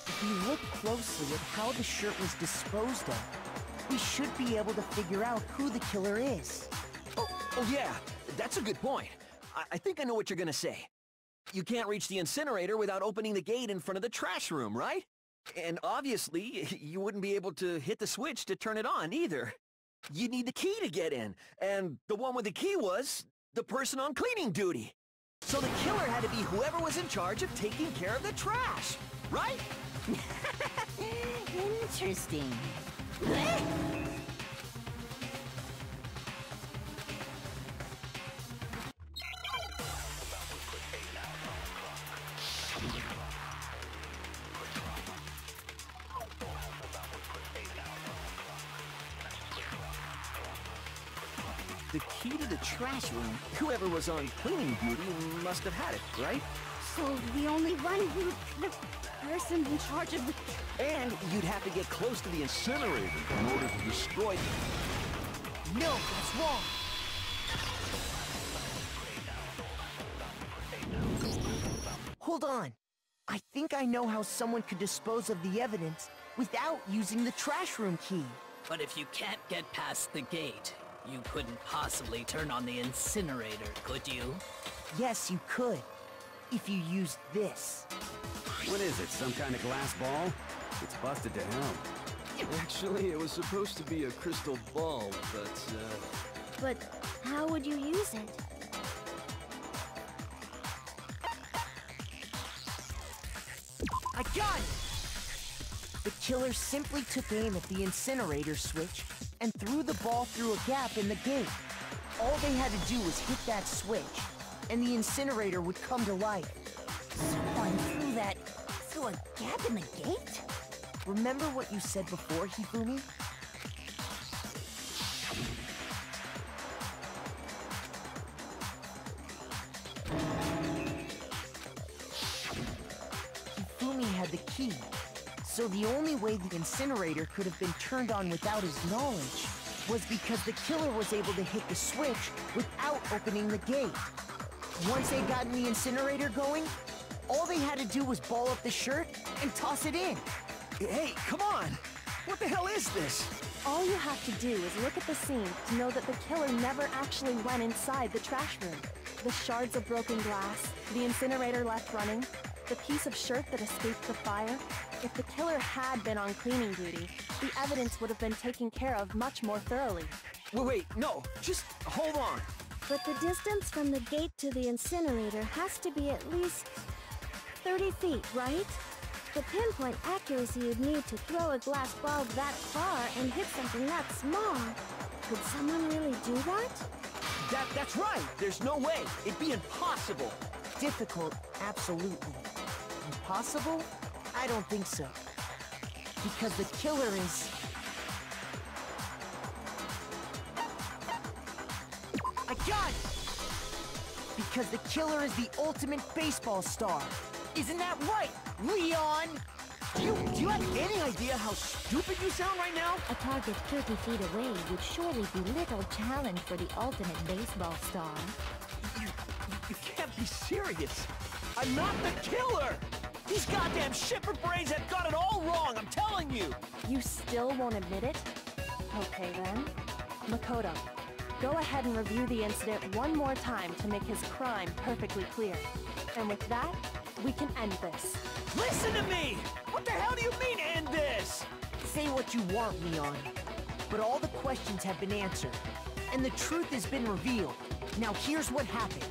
If we look closely at how the shirt was disposed of, we should be able to figure out who the killer is. Oh yeah, that's a good point. I think I know what you're gonna say. You can't reach the incinerator without opening the gate in front of the trash room, right? And obviously, you wouldn't be able to hit the switch to turn it on either. You'd need the key to get in, and the one with the key was the person on cleaning duty. So the killer had to be whoever was in charge of taking care of the trash, right? Interesting. The key to the trash room, whoever was on cleaning duty must have had it, right? So the only one who... the person in charge of the... And you'd have to get close to the incinerator in order to destroy them. No, that's wrong! Hold on. I think I know how someone could dispose of the evidence without using the trash room key. But if you can't get past the gate, you couldn't possibly turn on the incinerator, could you? Yes, you could. If you used this. What is it, some kind of glass ball? It's busted to hell. Actually, it was supposed to be a crystal ball, but, But how would you use it? I got it! The killer simply took aim at the incinerator switch and threw the ball through a gap in the gate. All they had to do was hit that switch, and the incinerator would come to life. Someone threw that through a gap in the gate? Remember what you said before, Hifumi? Hifumi had the key, so the only way the incinerator could have been turned on without his knowledge was because the killer was able to hit the switch without opening the gate. Once they got the incinerator going, all they had to do was ball up the shirt and toss it in. Hey, come on! What the hell is this? All you have to do is look at the scene to know that the killer never actually went inside the trash room. The shards of broken glass, the incinerator left running, the piece of shirt that escaped the fire. If the killer had been on cleaning duty, the evidence would have been taken care of much more thoroughly. Wait, no, just hold on. But the distance from the gate to the incinerator has to be at least 30 feet, right? The pinpoint accuracy you'd need to throw a glass ball that far and hit something that small. Could someone really do that? That's right! There's no way! It'd be impossible! Difficult, absolutely. Impossible? I don't think so. Because the killer is... I got it! Because the killer is the ultimate baseball star. Isn't that right, Leon? Do you have any idea how stupid you sound right now? A target 30 feet away would surely be little challenge for the ultimate baseball star. You can't be serious. I'm not the killer! These goddamn shipper brains have got it all wrong, I'm telling you! You still won't admit it? Okay then. Makoto, go ahead and review the incident one more time to make his crime perfectly clear. And with that, we can end this. Listen to me! What the hell do you mean, end this? Say what you want, Leon. But all the questions have been answered. And the truth has been revealed. Now here's what happened.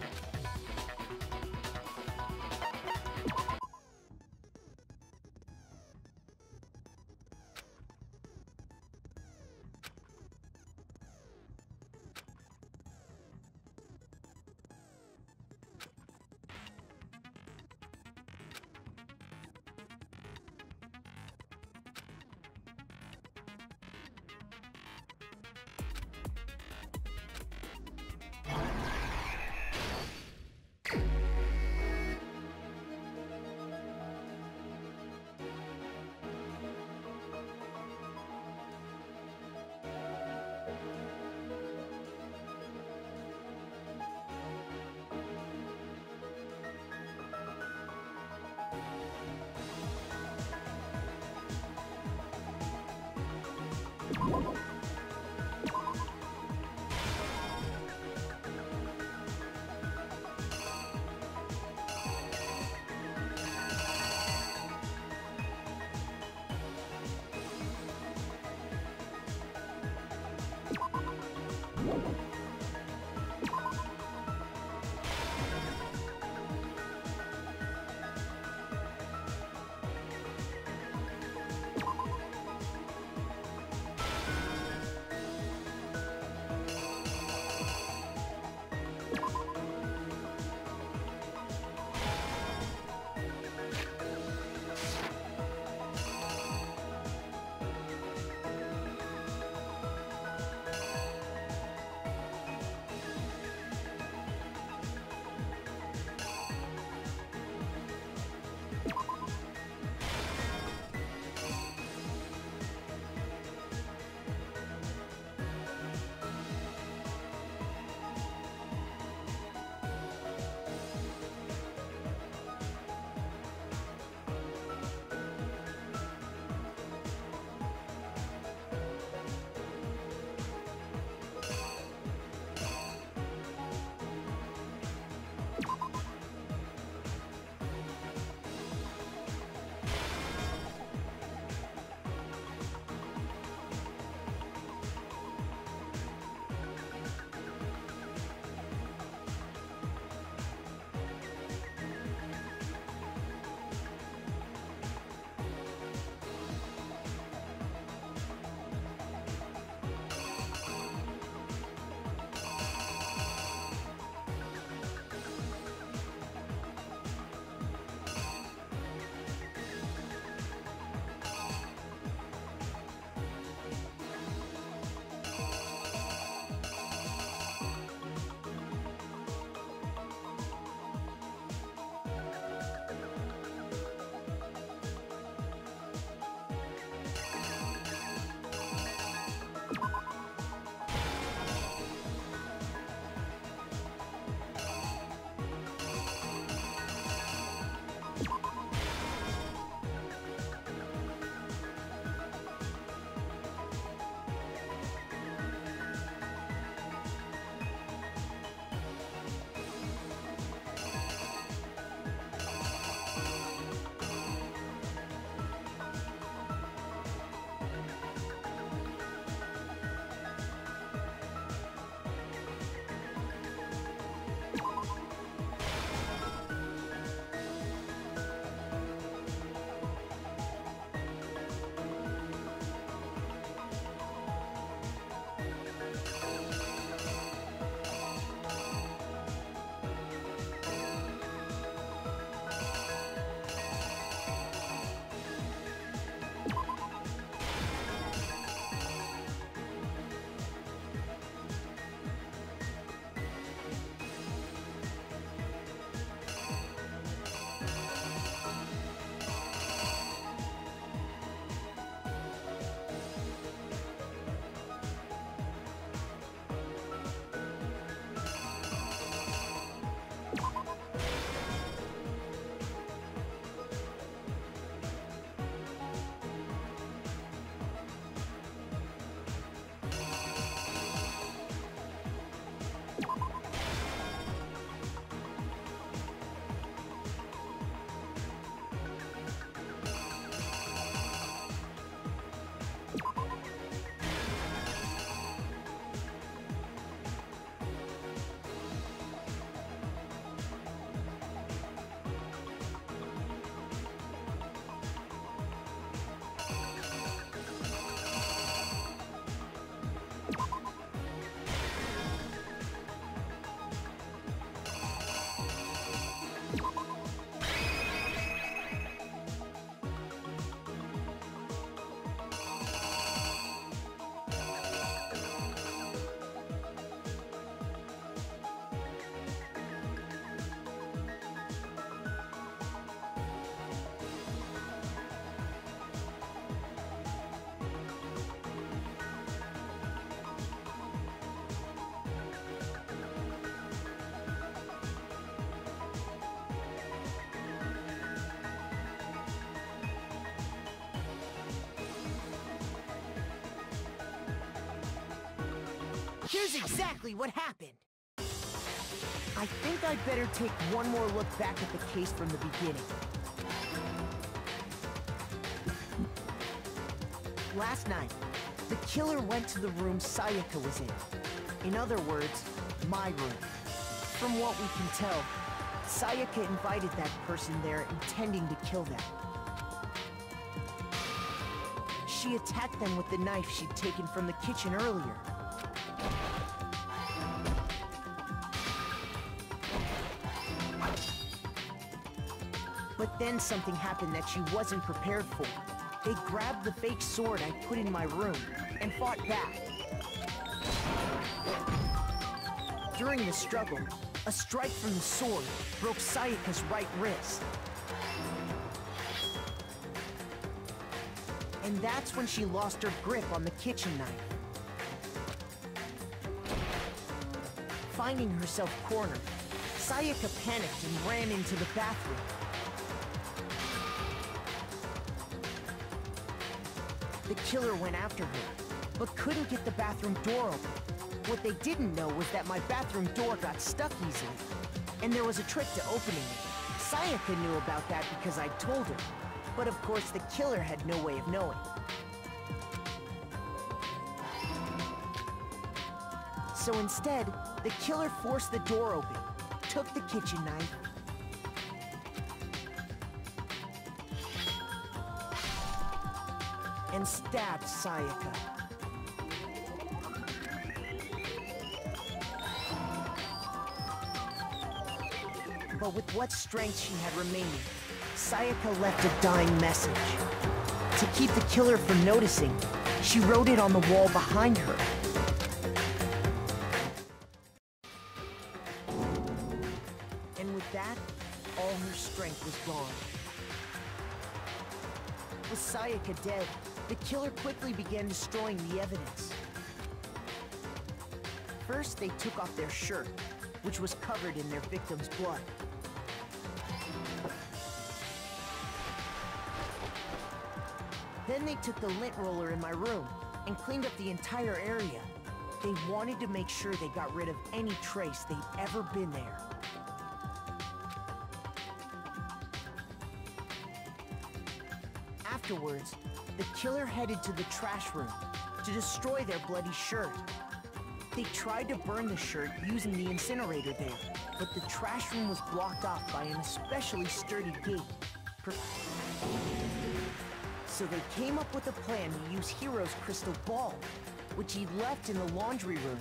here's exactly what happened. I think I'd better take one more look back at the case from the beginning. Last night, the killer went to the room Sayaka was in. In other words, my room. From what we can tell, Sayaka invited that person there intending to kill them. She attacked them with the knife she'd taken from the kitchen earlier. But then something happened that she wasn't prepared for. They grabbed the fake sword I put in my room and fought back. During the struggle, a strike from the sword broke Sayaka's right wrist. And that's when she lost her grip on the kitchen knife. Finding herself cornered, Sayaka panicked and ran into the bathroom. The killer went after her, but couldn't get the bathroom door open. What they didn't know was that my bathroom door got stuck easily, and there was a trick to opening it. Sayaka knew about that because I told her, but of course the killer had no way of knowing. So instead, the killer forced the door open, took the kitchen knife, and stabbed Sayaka. But with what strength she had remaining, Sayaka left a dying message. To keep the killer from noticing, she wrote it on the wall behind her. And with that, all her strength was gone. With Sayaka dead, the killer quickly began destroying the evidence. First, they took off their shirt, which was covered in their victim's blood. Then they took the lint roller in my room and cleaned up the entire area. They wanted to make sure they got rid of any trace they'd ever been there. Afterwards, the killer headed to the trash room to destroy their bloody shirt. They tried to burn the shirt using the incinerator there, but the trash room was blocked off by an especially sturdy gate. So they came up with a plan to use Hiro's crystal ball, which he'd left in the laundry room.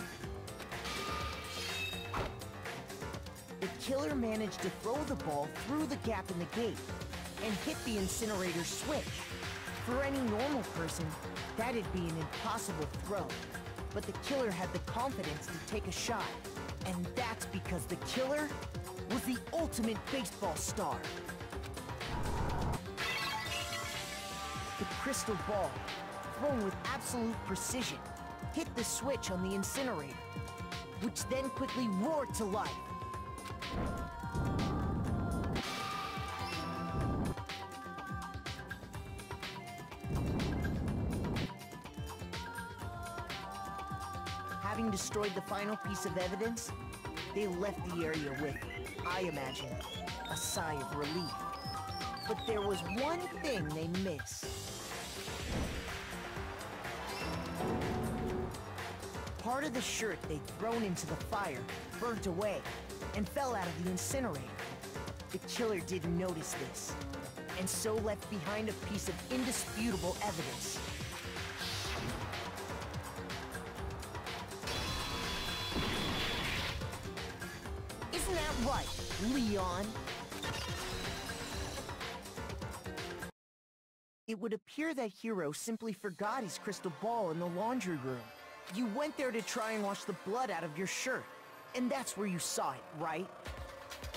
The killer managed to throw the ball through the gap in the gate and hit the incinerator switch. For any normal person, that'd be an impossible throw. But the killer had the confidence to take a shot. And that's because the killer was the ultimate baseball star. The crystal ball, thrown with absolute precision, hit the switch on the incinerator, which then quickly roared to life. Having destroyed the final piece of evidence, they left the area with, I imagine, a sigh of relief. But there was one thing they missed. Part of the shirt they'd thrown into the fire burnt away and fell out of the incinerator. The killer didn't notice this, and so left behind a piece of indisputable evidence. Isn't that right, Leon? It would appear that Hiro simply forgot his crystal ball in the laundry room. You went there to try and wash the blood out of your shirt, and that's where you saw it, right?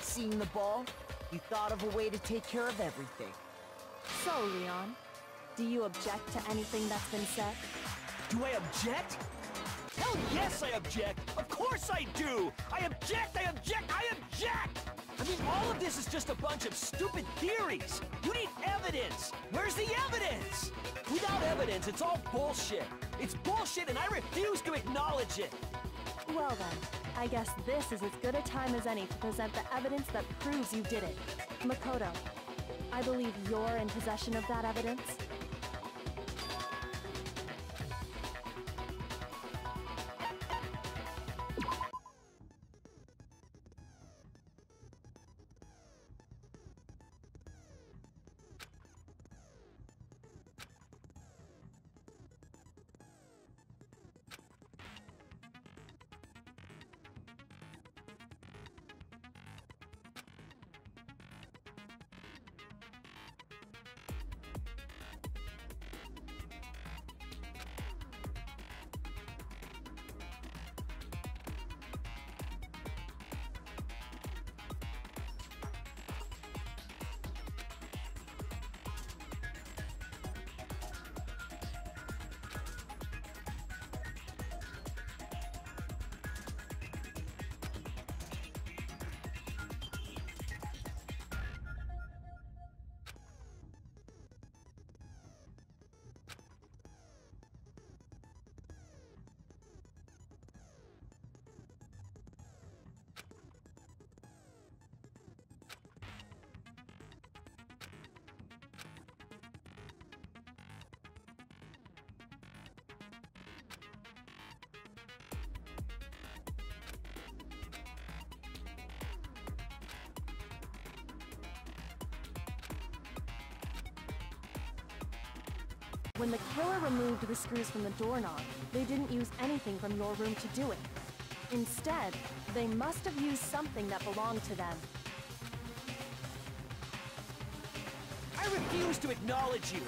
Seeing the ball, you thought of a way to take care of everything. So, Leon, do you object to anything that's been said? Do I object? Hell yes, I object! Of course I do! I object! I object! I object! I mean, all of this is just a bunch of stupid theories! You need evidence! Where's the evidence? Without evidence, it's all bullshit! It's bullshit and I refuse to acknowledge it! Well then, I guess this is as good a time as any to present the evidence that proves you did it. Makoto, I believe you're in possession of that evidence? When the killer removed the screws from the doorknob, they didn't use anything from your room to do it. Instead, they must have used something that belonged to them. I refuse to acknowledge you!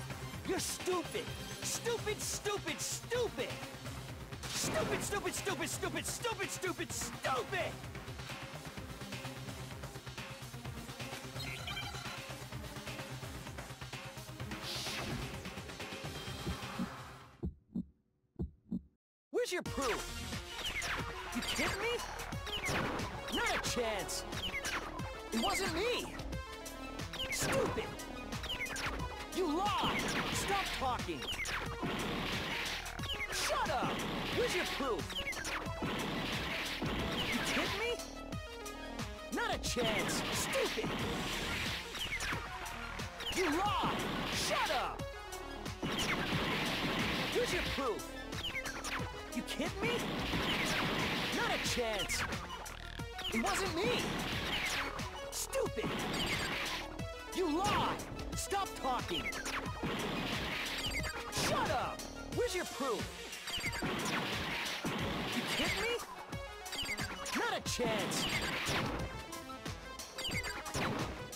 You're stupid! Stupid, stupid, stupid! Stupid, stupid, stupid, stupid, stupid, stupid, stupid! Where's your proof? You kidding me? Not a chance! It wasn't me! Stupid! You lied! Stop talking! Shut up! Where's your proof? You kidding me? Not a chance! Stupid! You lied! Shut up! Where's your proof? You kidding me? Not a chance! It wasn't me! Stupid! You lied! Stop talking! Shut up! Where's your proof? You kidding me? Not a chance!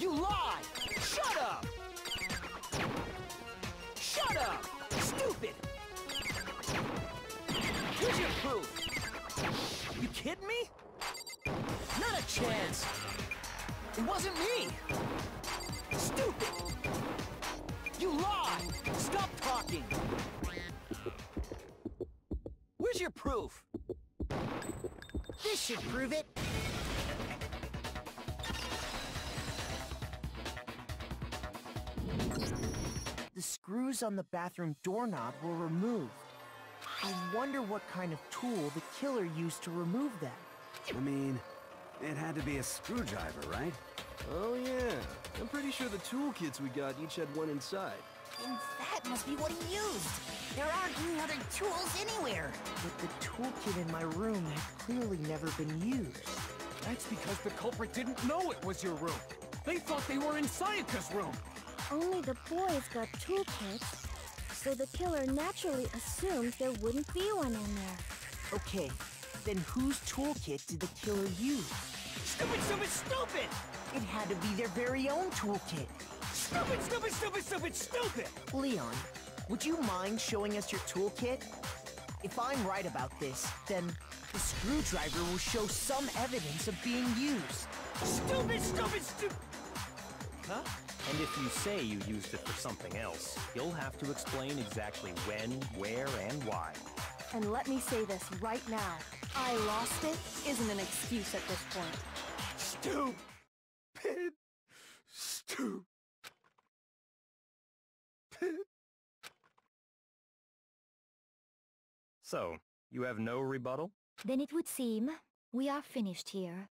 You lied! Shut up! Shut up! Stupid! Where's your proof? You kidding me? Not a chance! It wasn't me! Stupid! You lied! Stop talking! Where's your proof? This should prove it. The screws on the bathroom doorknob were removed. I wonder what kind of tool the killer used to remove them. I mean, it had to be a screwdriver, right? Oh yeah, I'm pretty sure the toolkits we got each had one inside. And that must be what he used. There aren't any other tools anywhere. But the toolkit in my room had clearly never been used. That's because the culprit didn't know it was your room. They thought they were in Sayaka's room. Only the boys got toolkits, so the killer naturally assumed there wouldn't be one in there. Okay, then whose toolkit did the killer use? Stupid, stupid, stupid! It had to be their very own toolkit. Stupid, stupid, stupid, stupid, stupid! Leon, would you mind showing us your toolkit? If I'm right about this, then the screwdriver will show some evidence of being used. Stupid, stupid, stupid! Huh? And if you say you used it for something else, you'll have to explain exactly when, where, and why. And let me say this right now. I lost it isn't an excuse at this point. Stupid. Stupid. So, you have no rebuttal? Then it would seem we are finished here.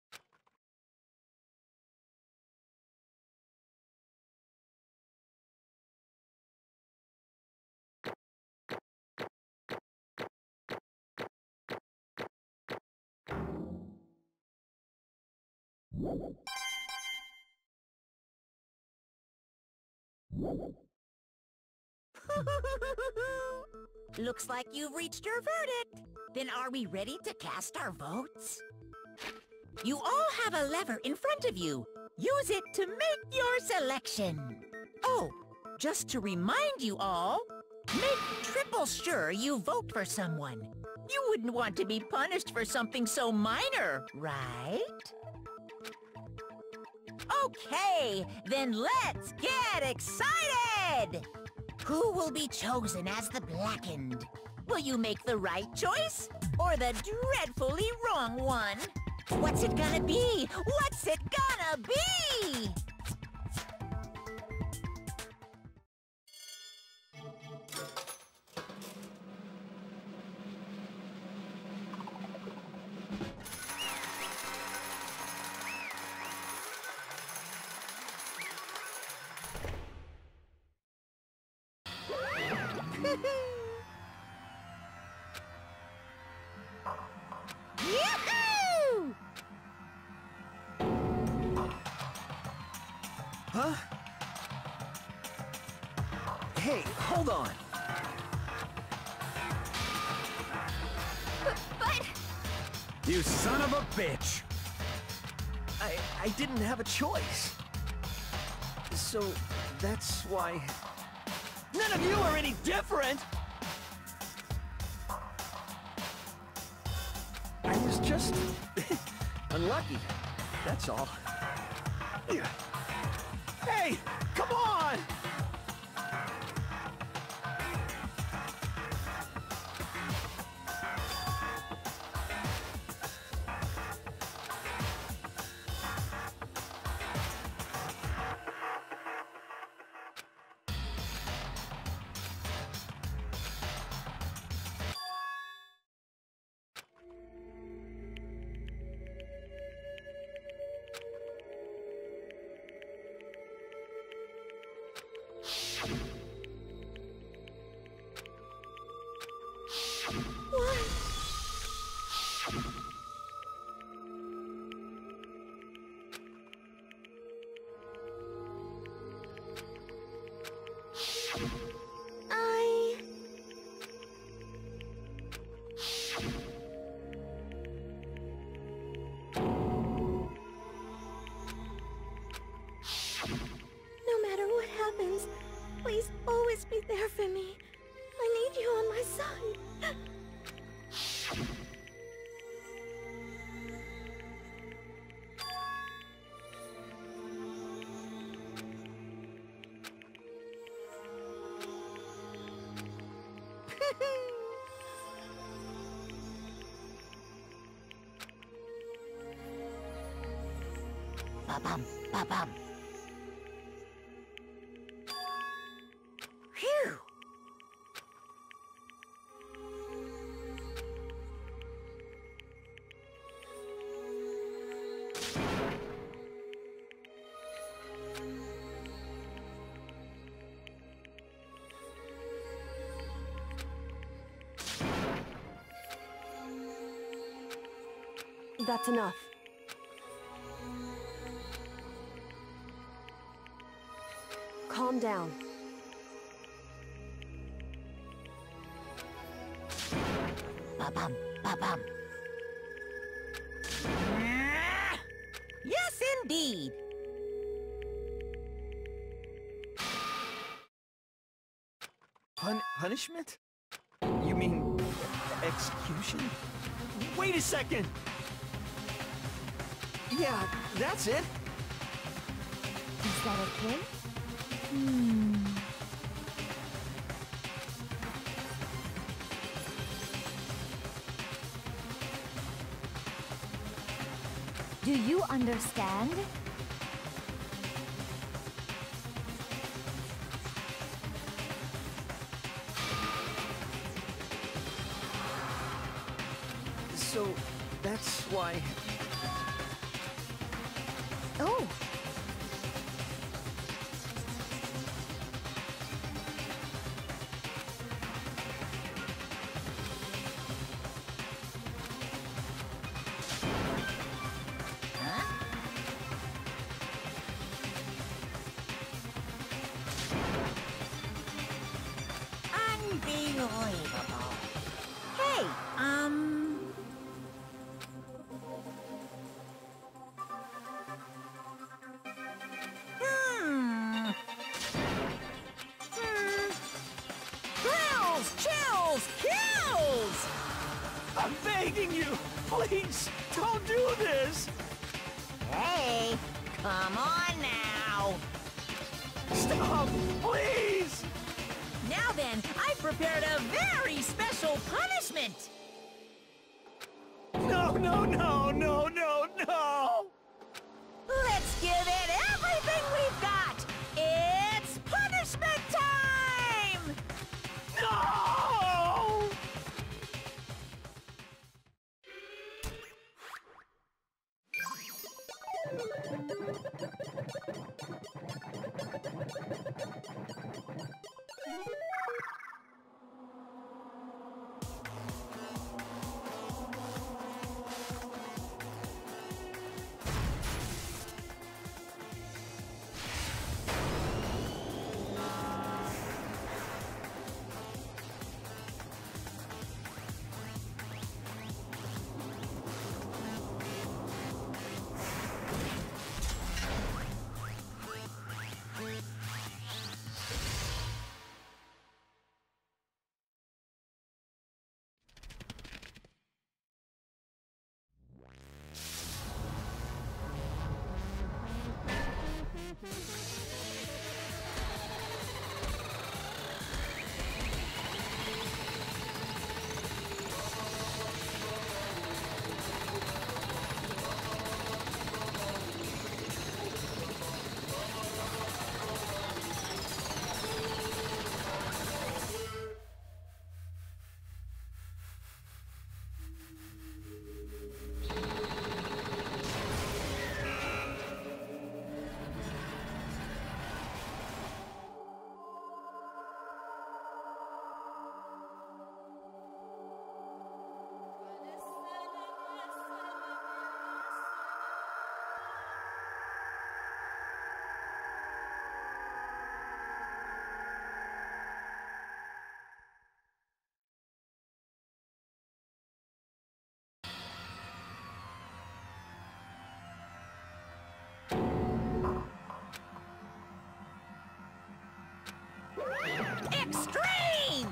Looks like you've reached your verdict. Then are we ready to cast our votes? You all have a lever in front of you. Use it to make your selection. Oh, just to remind you all, make triple sure you vote for someone. You wouldn't want to be punished for something so minor, right? Okay, then let's get excited! Who will be chosen as the Blackened? Will you make the right choice? Or the dreadfully wrong one? What's it gonna be? What's it gonna be? Yahoo! Huh? Hey, hold on. But... You son of a bitch! I didn't have a choice. So, that's why... None of you are any different! I was just... unlucky. That's all. Hey! Come on! No matter what happens, please always be there for me. I need you on my side. Ba-bum, ba-bum. Phew! That's enough. Calm down. Ba-bum, ba-bum. Yes, indeed. Punishment? You mean execution? Wait a second! Yeah, that's it. Is that okay? Do you understand? So, that's why... Oh! Unbelievable. Hey, Thrills, chills, kills! I'm begging you, please, don't do this! Hey, come on now. Stop, please! Now then, I've prepared a very special punishment. No, no, no, no, no, no! Let's give it everything we've got. It's punishment time! No! Extreme!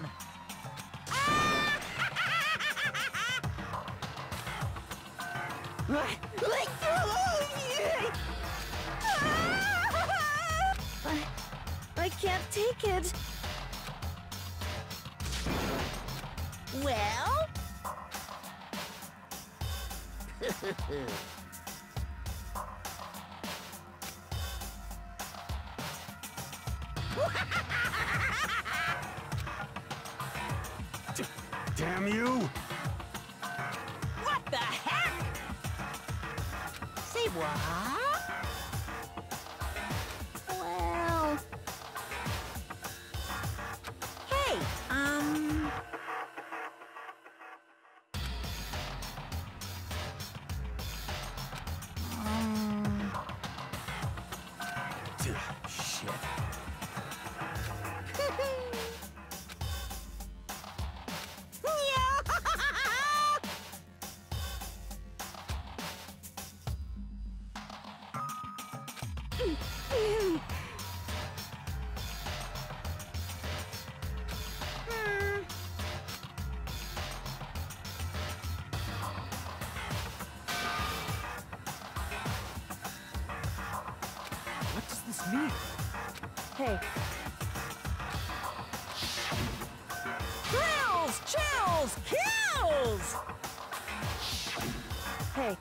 I can't take it. Well? Damn you! What the heck? Say what? Well... Hey, Shit. What does this mean? Hey, thrills, chills, kills! hey,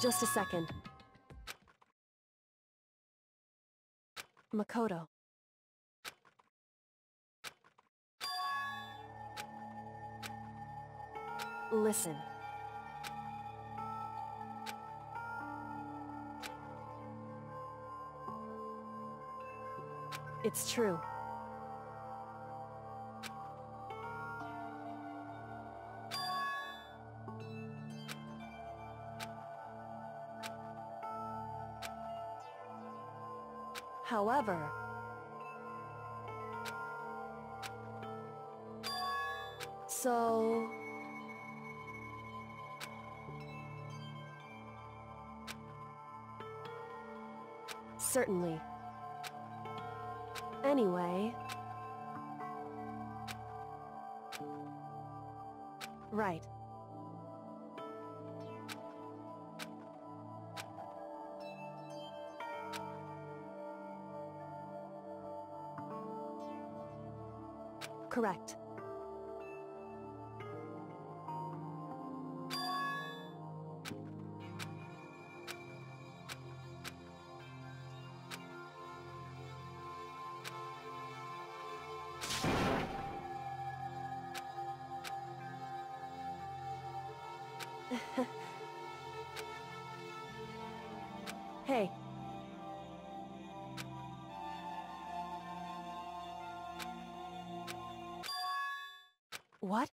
Just a second. Makoto. Listen. It's true. However, so... Certainly. Anyway... Right. Correct. Hey. What?